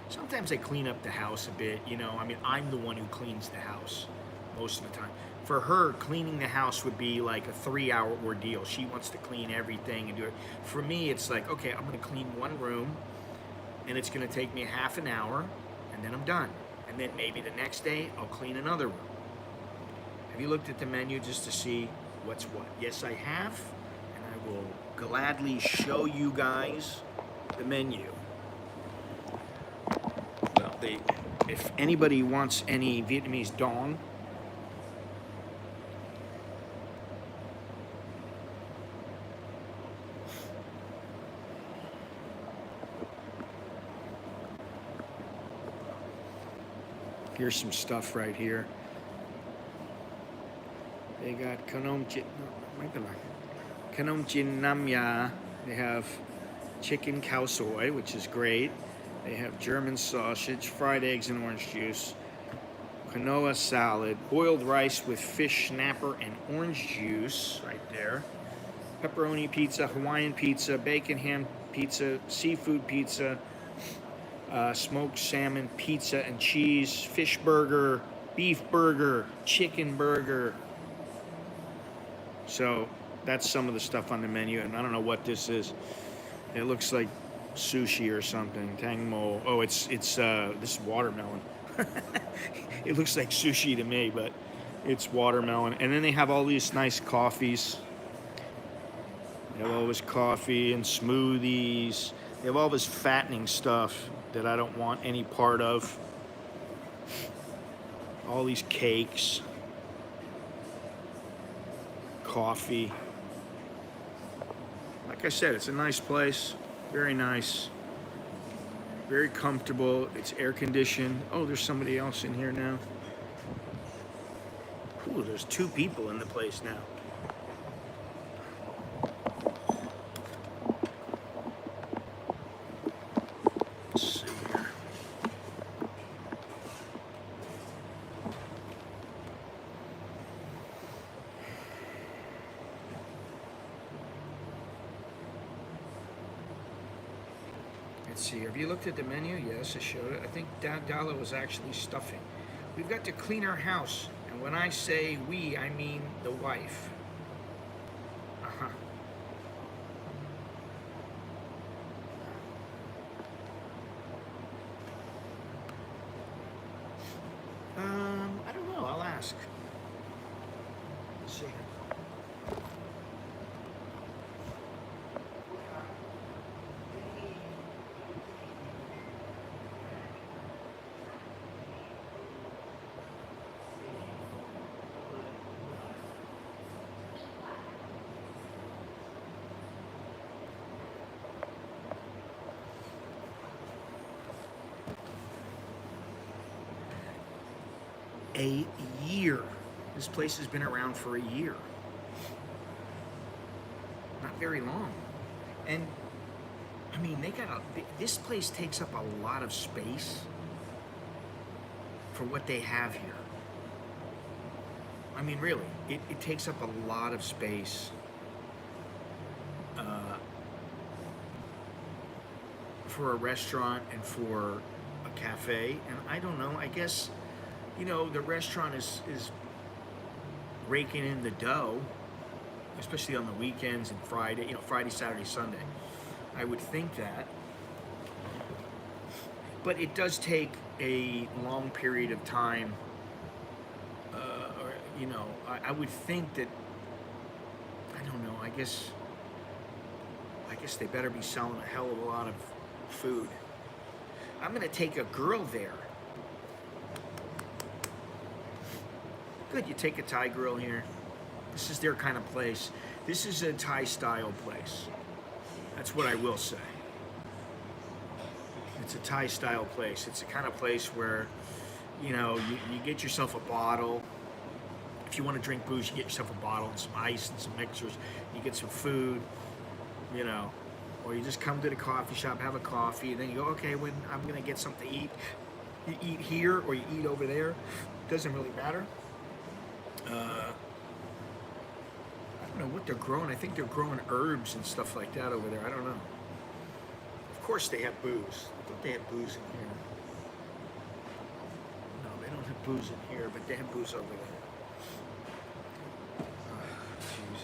Sometimes I clean up the house a bit, you know. I mean, I'm the one who cleans the house most of the time. For her, cleaning the house would be like a 3-hour ordeal. She wants to clean everything and do it. For me, it's like, okay, I'm going to clean one room, and it's going to take me half an hour, and then I'm done. And then maybe the next day, I'll clean another room. Have you looked at the menu just to see what's what? Yes, I have, and I will gladly show you guys the menu. Well, if anybody wants any Vietnamese dong, here's some stuff right here. They got Kanom Chin Nam Ya. They have chicken khao soy, which is great. They have German sausage, fried eggs and orange juice, quinoa salad, boiled rice with fish snapper and orange juice right there. Pepperoni pizza, Hawaiian pizza, bacon ham pizza, seafood pizza, smoked salmon pizza and cheese, fish burger, beef burger, chicken burger. So that's some of the stuff on the menu, and I don't know what this is. It looks like sushi or something. Tang mo. Oh, it's this is watermelon. It looks like sushi to me, but it's watermelon. And then they have all these nice coffees. They have all this coffee and smoothies. They have all this fattening stuff that I don't want any part of. All these cakes, coffee. Like I said, it's a nice place. Very nice. Very comfortable. It's air conditioned. Oh, there's somebody else in here now. Ooh, there's 2 people in the place now. Let's see here. Let's see, have you looked at the menu? Yes, I showed it. I think Dala was actually stuffing. We've got to clean our house. And when I say we, I mean the wife. Uh-huh. I don't know. I'll ask. Let's see. A year. This place has been around for a year. Not very long. And I mean, this place takes up a lot of space for what they have here. I mean, really, it takes up a lot of space for a restaurant and for a cafe. And I don't know, I guess, you know, the restaurant is raking in the dough, especially on the weekends and Friday, you know, Friday, Saturday, Sunday. I would think that. But it does take a long period of time, or, you know, I would think that, I don't know, I guess they better be selling a hell of a lot of food. I'm gonna take a girl there. Good, you take a Thai girl here. This is their kind of place. This is a Thai style place. That's what I will say. It's a Thai style place. It's the kind of place where, you know, you get yourself a bottle. If you want to drink booze, you get yourself a bottle and some ice and some mixers. You get some food, you know, or you just come to the coffee shop, have a coffee, and then you go, okay, when I'm gonna get something to eat. You eat here or you eat over there. Doesn't really matter. I don't know what they're growing. I think they're growing herbs and stuff like that over there. I don't know. Of course they have booze. I thought they had booze in here. No, they don't have booze in here, but they have booze over there. Oh,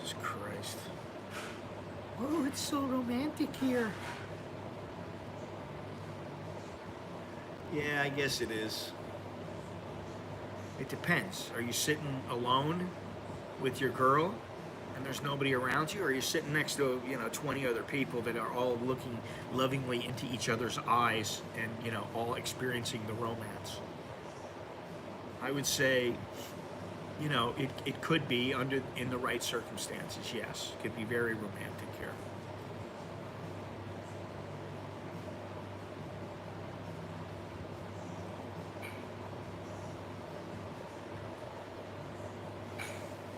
Jesus Christ. Oh, it's so romantic here. Yeah, I guess it is. It depends. Are you sitting alone with your girl and there's nobody around you, or are you sitting next to, you know, 20 other people that are all looking lovingly into each other's eyes and, you know, all experiencing the romance? I would say, you know, it could be in the right circumstances, yes. It could be very romantic here.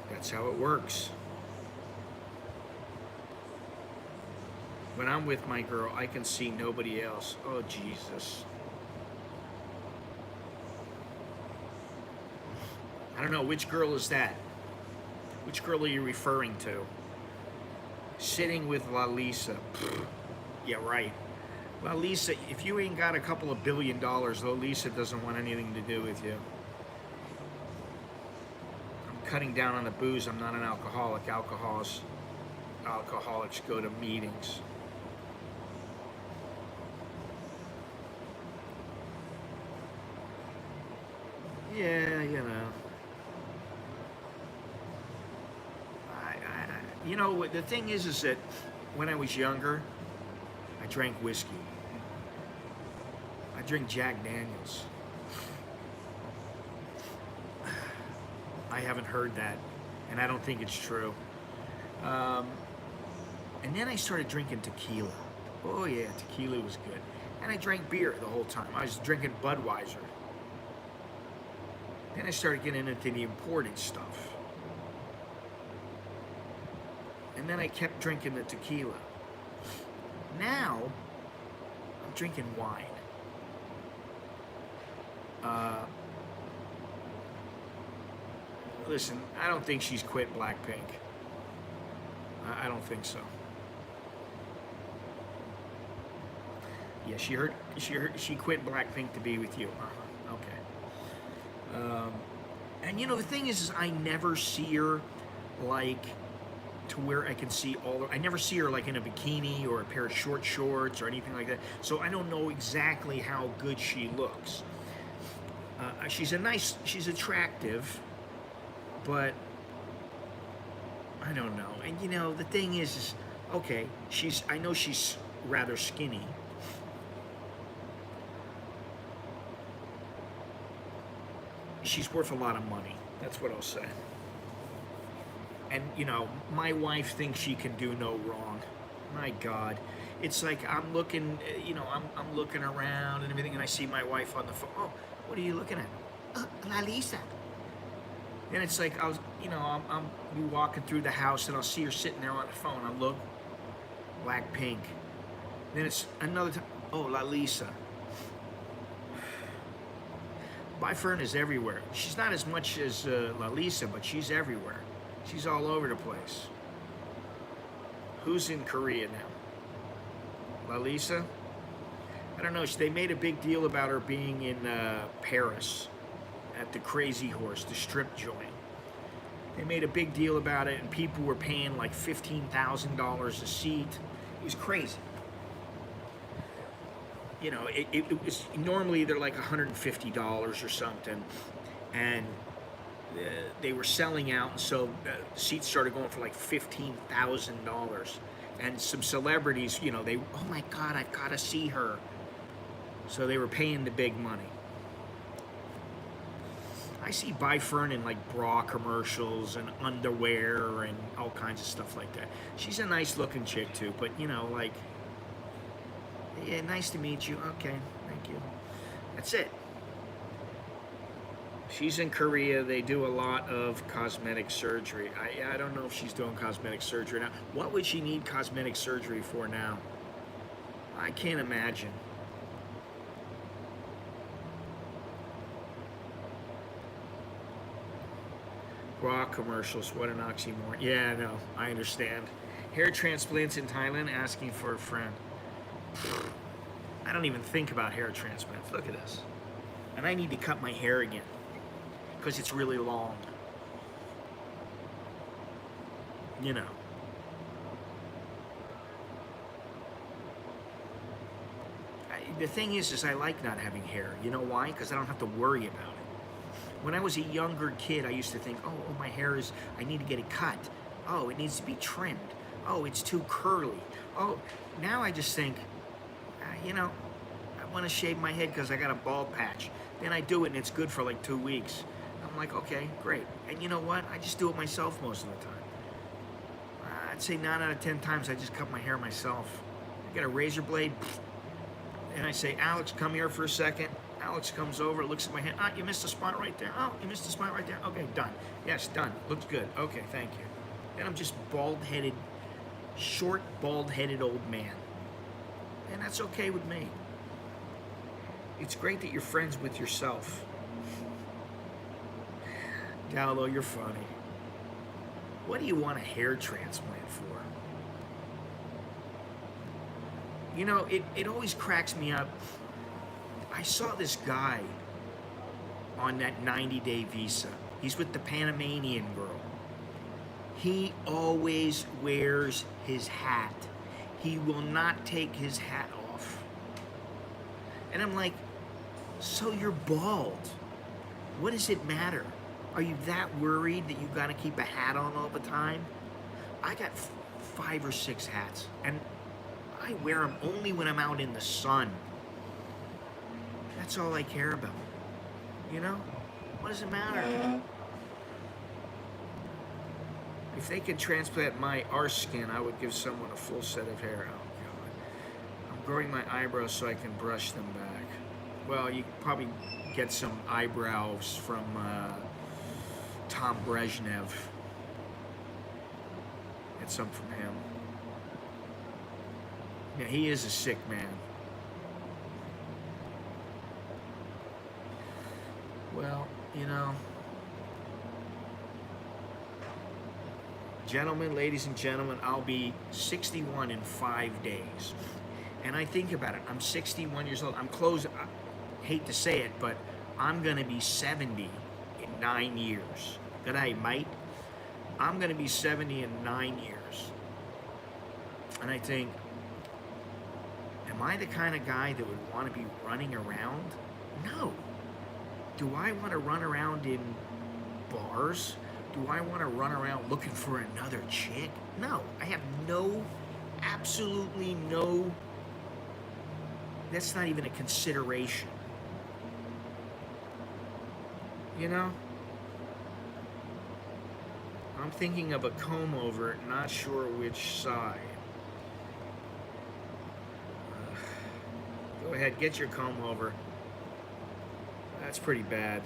That's how it works. When I'm with my girl, I can see nobody else. Oh, Jesus. I don't know, which girl is that? Which girl are you referring to? Sitting with La Lisa. Yeah, right. La Lisa, if you ain't got a couple of $1 billion, La Lisa doesn't want anything to do with you. Cutting down on the booze. I'm not an alcoholic. Alcoholics go to meetings. Yeah, you know. You know, the thing is that when I was younger, I drank whiskey. I drink Jack Daniels. I haven't heard that, and I don't think it's true. And then I started drinking tequila. Oh yeah, tequila was good. And I drank beer the whole time. I was drinking Budweiser. Then I started getting into the imported stuff. And then I kept drinking the tequila. Now, I'm drinking wine. Listen, I don't think she's quit Blackpink. I don't think so. Yeah, she quit Blackpink to be with you. Okay. And you know the thing is I never see her like to where I can see I never see her like in a bikini or a pair of short shorts or anything like that. So I don't know exactly how good she looks. She's attractive, but I don't know. And you know the thing is okay, I know she's rather skinny. She's worth a lot of money. That's what I'll say. And you know, my wife thinks she can do no wrong. My God, it's like I'm looking, you know, I'm looking around and everything, and I see my wife on the phone. Oh, what are you looking at? Lalisa. And it's like I'm be walking through the house and I'll see her sitting there on the phone. I look, Blackpink. Then it's another time. Oh, Lalisa. Byfern is everywhere. She's not as much as Lalisa, but she's everywhere. She's all over the place. Who's in Korea now? Lalisa? I don't know. They made a big deal about her being in Paris at the Crazy Horse, the strip joint. They made a big deal about it, and people were paying like $15,000 a seat. It was crazy. You know, it was normally they're like $150 or something, and they were selling out, and so seats started going for like $15,000. And some celebrities, you know, oh my God, I've got to see her. So they were paying the big money. I see Byfern in like bra commercials and underwear and all kinds of stuff like that. She's a nice looking chick too, but you know, like, yeah, nice to meet you. Okay, thank you. That's it. She's in Korea. They do a lot of cosmetic surgery. I don't know if she's doing cosmetic surgery now. What would she need cosmetic surgery for now? I can't imagine. Bra commercials, what an oxymoron. Yeah, no, I understand. Hair transplants in Thailand, asking for a friend. I don't even think about hair transplants. Look at this. And I need to cut my hair again because it's really long. You know. The thing is I like not having hair. You know why? Because I don't have to worry about it. When I was a younger kid, I used to think, oh, my hair I need to get it cut. Oh, it needs to be trimmed. Oh, it's too curly. Oh, now I just think, you know, I want to shave my head because I got a bald patch. Then I do it and it's good for like 2 weeks. I'm like, okay, great. And you know what? I just do it myself most of the time. I'd say 9 out of 10 times I just cut my hair myself. I get a razor blade, and I say, Alex, come here for a second. Alex comes over, looks at my head. You missed a spot right there. Oh, you missed a spot right there. Okay, done. Yes, done. Looks good. Okay, thank you. Then I'm just bald-headed, short, bald-headed old man. And that's okay with me. It's great that you're friends with yourself. Dallo, you're funny. What do you want a hair transplant for? You know, it always cracks me up. I saw this guy on that 90-day visa. He's with the Panamanian girl. He always wears his hat. He will not take his hat off. And I'm like, so you're bald. What does it matter? Are you that worried that you gotta keep a hat on all the time? I got 5 or 6 hats, and I wear them only when I'm out in the sun. That's all I care about. You know? What does it matter? If they could transplant my arse skin, I would give someone a full set of hair. Oh, God. I'm growing my eyebrows so I can brush them back. Well, you could probably get some eyebrows from Tom Brezhnev. Get some from him. Yeah, he is a sick man. Well, you know, gentlemen, ladies and gentlemen, I'll be 61 in 5 days. And I think about it. I'm 61 years old. I'm close. I hate to say it, but I'm gonna be 70 in 9 years. Good day, mate. I'm gonna be 70 in 9 years. And I think, am I the kind of guy that would want to be running around? No. Do I want to run around in bars? Do I want to run around looking for another chick? No. I have no, absolutely no, that's not even a consideration. You know? I'm thinking of a comb over, not sure which side. Go ahead, get your comb over. That's pretty bad.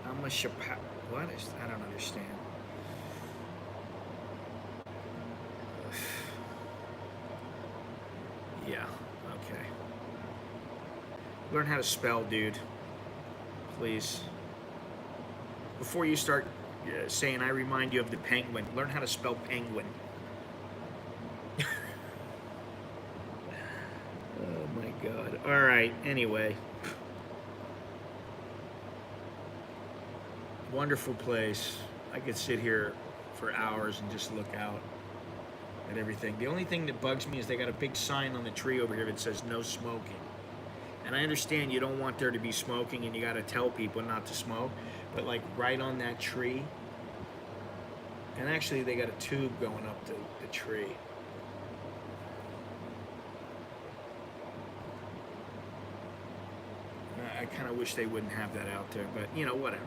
I'm a chappelle. What is, I don't understand. Yeah, okay. Learn how to spell, dude. Please. Before you start saying I remind you of the penguin, learn how to spell penguin. Oh my god. Alright, anyway. Wonderful place. I could sit here for hours and just look out at everything. The only thing that bugs me is they got a big sign on the tree over here that says no smoking. And I understand you don't want there to be smoking and you got to tell people not to smoke, but like right on that tree, and actually they got a tube going up the tree. I kind of wish they wouldn't have that out there, but you know, whatever.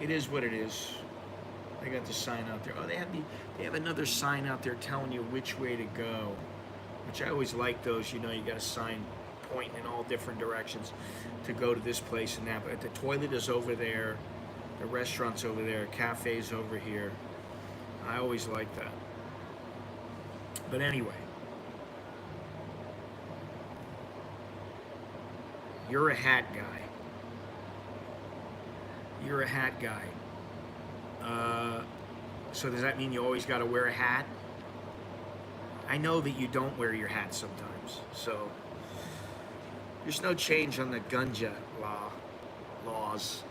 It is what it is. They got the sign out there. Oh, they have another sign out there telling you which way to go, which I always like those. You know, you got a sign pointing in all different directions to go to this place and that. But the toilet is over there, the restaurant's over there, cafe's over here. I always like that. But anyway, you're a hat guy. You're a hat guy. So does that mean you always got to wear a hat? I know that you don't wear your hat sometimes. So there's no change on the ganja laws.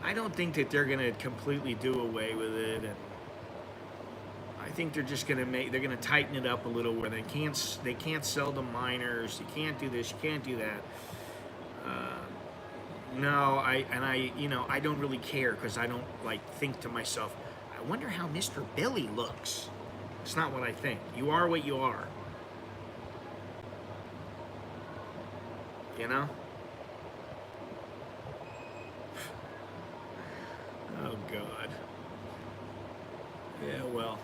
I don't think that they're going to completely do away with it, and I think they're just going to they're going to tighten it up a little where they can't sell to minors. You can't do this. You can't do that. No, I don't really care because I don't think to myself, I wonder how Mr. Billy looks. It's not what I think. You are what you are. You know? Oh, God. Yeah, well,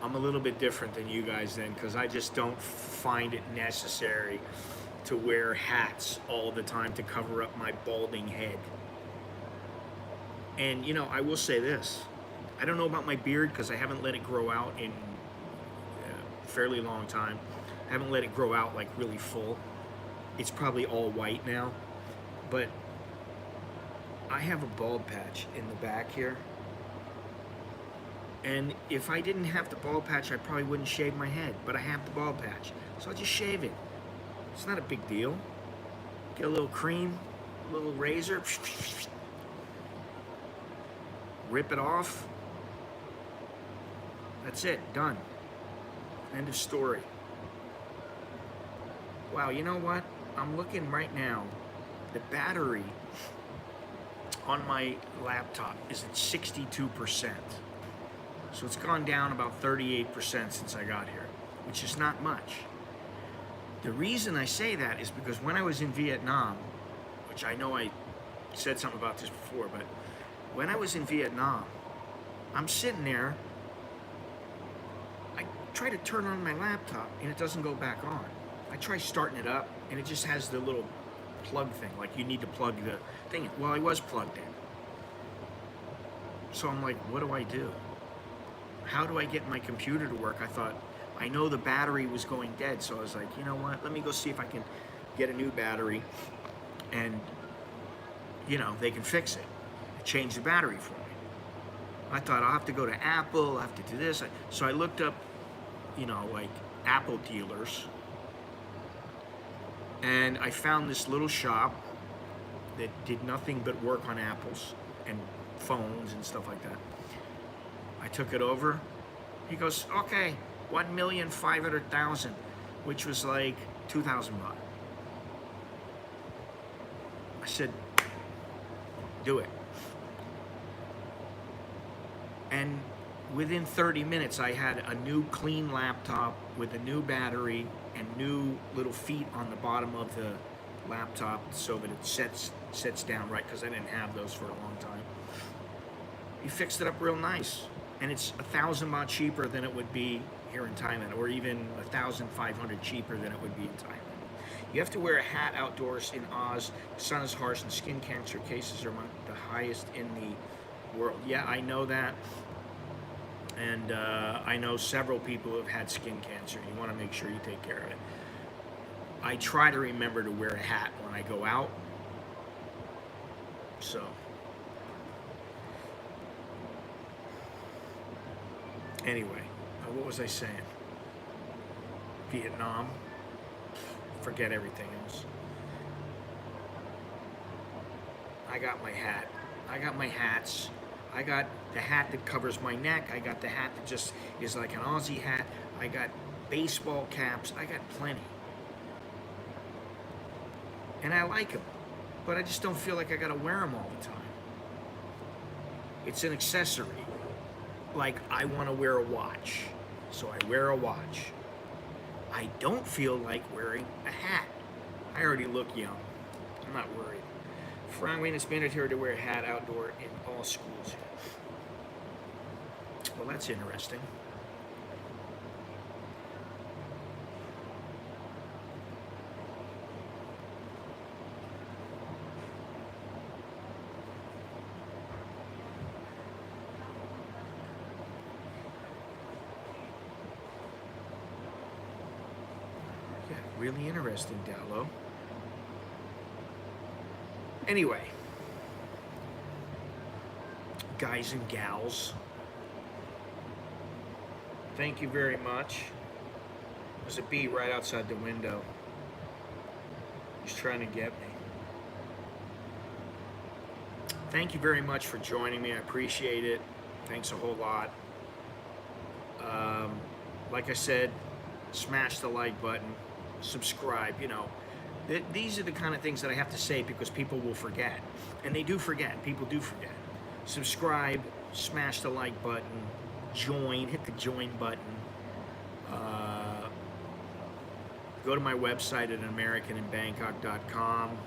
I'm a little bit different than you guys then because I just don't find it necessary to wear hats all the time to cover up my balding head. And, you know, I will say this. I don't know about my beard because I haven't let it grow out in a fairly long time. I haven't let it grow out like really full. It's probably all white now. But I have a bald patch in the back here. And if I didn't have the bald patch, I probably wouldn't shave my head. But I have the bald patch. So I'll just shave it. It's not a big deal. Get a little cream, a little razor. Rip it off. That's it. Done. End of story. Wow, you know what? I'm looking right now. The battery on my laptop is at 62%. So it's gone down about 38% since I got here, which is not much. The reason I say that is because when I was in Vietnam, which I know I said something about this before, but when I was in Vietnam, I'm sitting there, I try to turn on my laptop and it doesn't go back on. I try starting it up and it just has the little plug thing, like you need to plug the thing in. Well, I was plugged in. So I'm like, what do I do? How do I get my computer to work? I thought, I know the battery was going dead, so I was like, you know what, let me go see if I can get a new battery and you know, they can fix it. Change the battery for me. I thought I'll have to go to Apple, I'll have to do this. So I looked up, you know, like Apple dealers, and I found this little shop that did nothing but work on Apples and phones and stuff like that. I took it over. He goes, okay, 1,500,000, which was like 2,000 baht. I said, do it. And within 30 minutes, I had a new clean laptop with a new battery and new little feet on the bottom of the laptop so that it sets down right, because I didn't have those for a long time. He fixed it up real nice, and it's 1,000 baht cheaper than it would be here in Thailand, or even 1,500 cheaper than it would be in Thailand. You have to wear a hat outdoors in Oz. The sun is harsh, and skin cancer cases are among the highest in the world. Yeah, I know that, and I know several people who have had skin cancer. You want to make sure you take care of it. I try to remember to wear a hat when I go out. So, anyway, what was I saying? Vietnam. Forget everything else. I got my hat. I got my hats. I got the hat that covers my neck. I got the hat that just is like an Aussie hat. I got baseball caps. I got plenty. And I like them, but I just don't feel like I gotta wear them all the time. It's an accessory. Like, I wanna wear a watch, so I wear a watch. I don't feel like wearing a hat. I already look young. I'm not worried. Frangwin, it's mandatory to wear a hat outdoor in all schools. Well, that's interesting. Really interesting, Dallo. Anyway, guys and gals, thank you very much. There's a bee right outside the window. He's trying to get me. Thank you very much for joining me. I appreciate it. Thanks a whole lot. Like I said, smash the like button. Subscribe. You know, these are the kind of things that I have to say because people will forget, and they do forget. People do forget. Subscribe, smash the like button, join, hit the join button. Go to my website at americaninbangkok.com.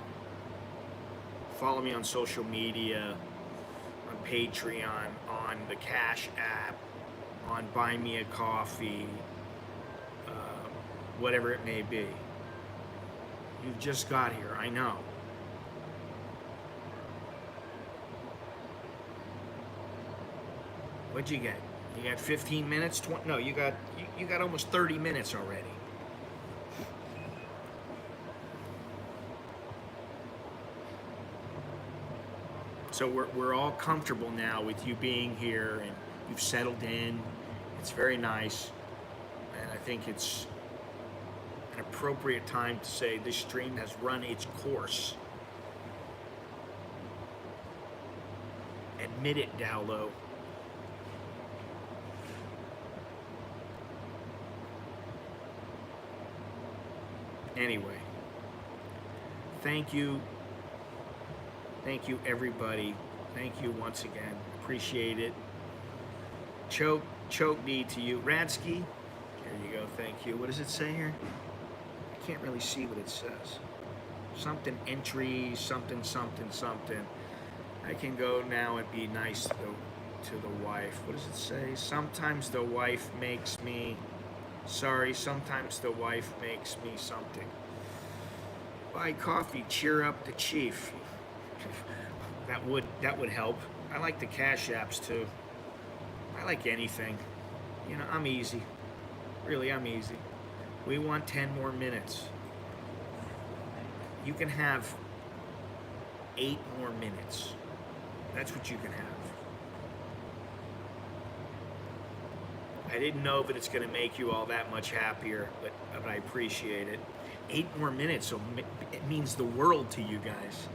Follow me on social media, on Patreon, on the Cash app, on Buy Me a Coffee. Whatever it may be. You've just got here, I know. What'd you get? You got 15 minutes? No, you got almost 30 minutes already. So we're all comfortable now with you being here, and you've settled in. It's very nice, and I think it's an appropriate time to say this stream has run its course. Admit it, Dowlow. Anyway, thank you everybody. Thank you once again. Appreciate it. Choke D to you. Radsky, there you go. Thank you. What does it say here? I can't really see what it says. Something entry, something. I can go now and be nice to the wife. What does it say? Sometimes the wife makes me, sometimes the wife makes me something. Buy coffee, cheer up the chief. That would help. I like the Cash apps too. I like anything. You know, I'm easy. Really, I'm easy. We want 10 more minutes. You can have 8 more minutes. That's what you can have. I didn't know that it's going to make you all that much happier, but I appreciate it. 8 more minutes, so it means the world to you guys.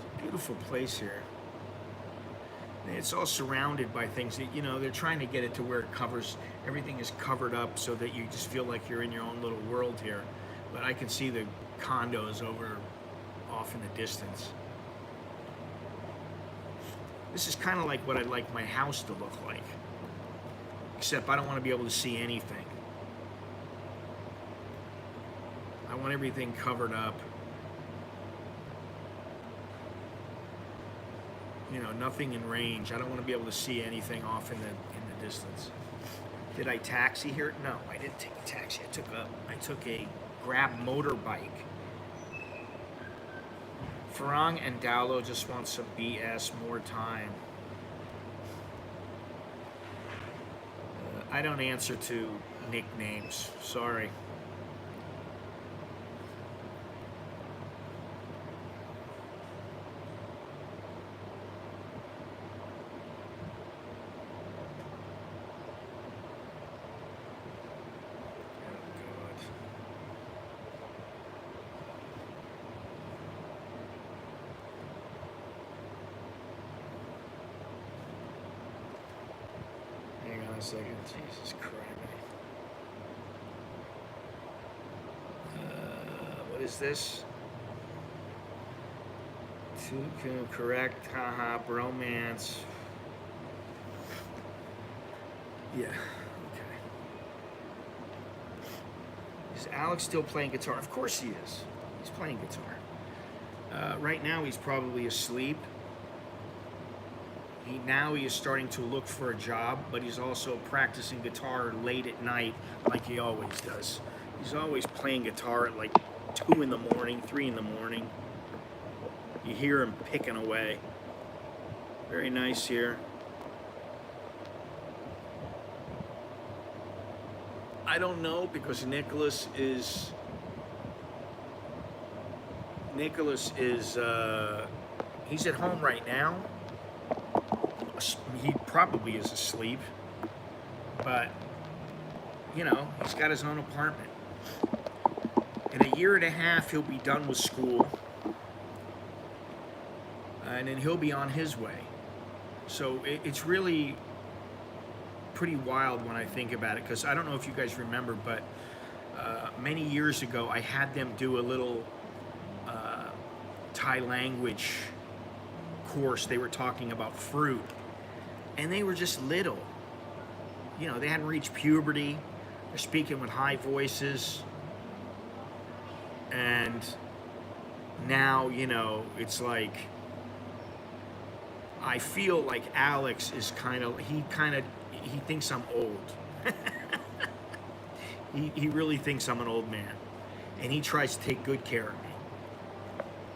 It's a beautiful place here. It's all surrounded by things that, you know, they're trying to get it to where it covers, everything is covered up so that you just feel like you're in your own little world here. But I can see the condos over off in the distance. This is kind of like what I'd like my house to look like. Except I don't want to be able to see anything. I want everything covered up. You know, nothing in range. I don't want to be able to see anything off in the distance. Did I taxi here? No, I didn't take a taxi. I took a Grab motorbike. Farang and Dowlo just want some BS, more time. I don't answer to nicknames. Sorry. A second, Jesus Christ. What is this? Correct, haha, bromance. Yeah, okay. Is Alex still playing guitar? Of course he is. He's playing guitar. Right now he's probably asleep. Now he is starting to look for a job, but he's also practicing guitar late at night like he always does. He's always playing guitar at like 2 in the morning, 3 in the morning. You hear him picking away. Very nice here. I don't know because Nicholas is he's at home right now. He probably is asleep, but you know, he's got his own apartment. In a year and a half, he'll be done with school, and then he'll be on his way. So it's really pretty wild when I think about it, because I don't know if you guys remember, but many years ago, I had them do a little Thai language course. They were talking about fruit. And they were just little. You know, they hadn't reached puberty. They're speaking with high voices. And now, you know, it's like, I feel like Alex is he thinks I'm old. He really thinks I'm an old man. And he tries to take good care of me.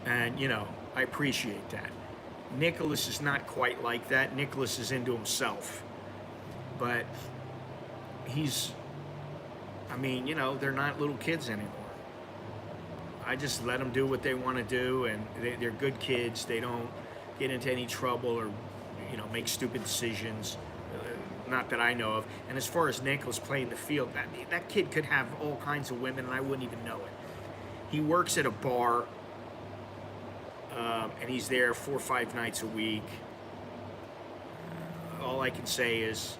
And, you know, I appreciate that. Nicholas is not quite like that. Nicholas is into himself. But I mean, you know, they're not little kids anymore. I just let them do what they want to do, and they're good kids. They don't get into any trouble or, you know, make stupid decisions. Not that I know of. And as far as Nicholas playing the field, that kid could have all kinds of women, and I wouldn't even know it. He works at a bar. And he's there 4 or 5 nights a week. All I can say is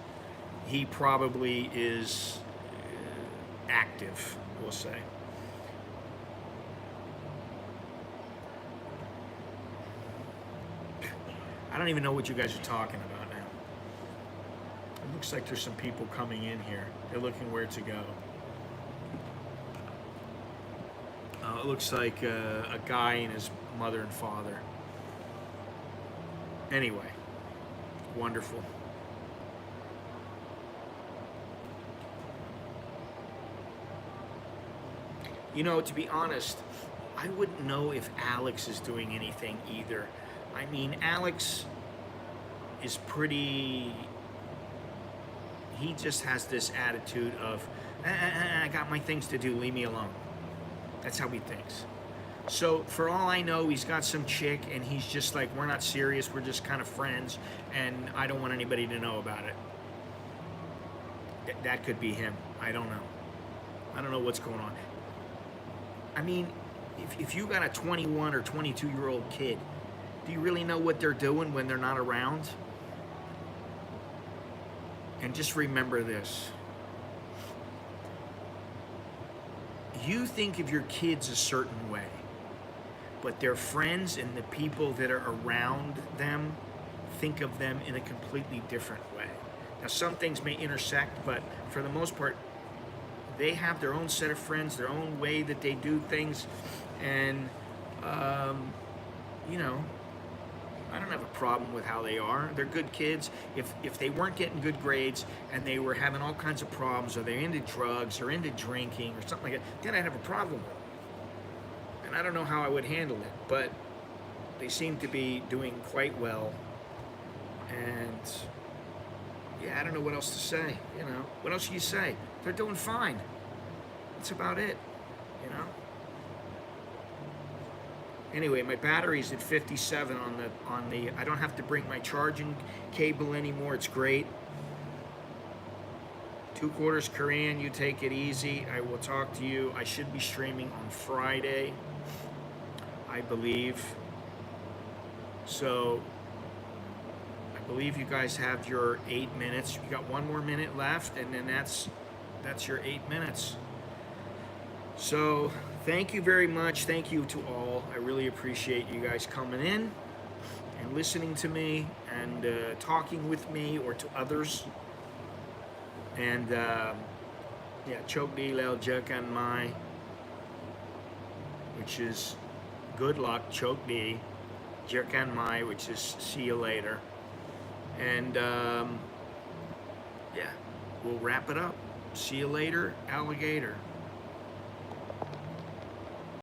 he probably is active, we'll say. I don't even know what you guys are talking about now. It looks like there's some people coming in here. They're looking where to go. It looks like a guy and his mother and father. Anyway, wonderful. You know, to be honest, I wouldn't know if Alex is doing anything either. I mean, Alex is pretty... He just has this attitude of, I got my things to do, leave me alone. That's how he thinks. So for all I know, he's got some chick, and he's just like, we're not serious. We're just kind of friends, and I don't want anybody to know about it. That could be him. I don't know. I don't know what's going on. I mean, if you got a 21 or 22-year-old kid, do you really know what they're doing when they're not around? And just remember this. You think of your kids a certain way, but their friends and the people that are around them think of them in a completely different way. Now, some things may intersect, but for the most part, they have their own set of friends, their own way that they do things, and you know, I don't have a problem with how they are. They're good kids. If they weren't getting good grades and they were having all kinds of problems, or they're into drugs or into drinking or something like that, then I'd have a problem with them. And I don't know how I would handle it, but they seem to be doing quite well. And yeah, I don't know what else to say. You know, what else can you say? They're doing fine. That's about it. You know. Anyway, my battery's at 57 on the. I don't have to bring my charging cable anymore. It's great. 2/4 Korean. You take it easy. I will talk to you. I should be streaming on Friday, I believe. So I believe you guys have your 8 minutes. You got 1 more minute left, and then that's your 8 minutes. So thank you very much. Thank you to all. I really appreciate you guys coming in and listening to me and talking with me or to others. And yeah, Chok Di Lel Jekan Mai, which is good luck. Chok Di Jekan Mai, which is see you later. And yeah, we'll wrap it up. See you later, alligator.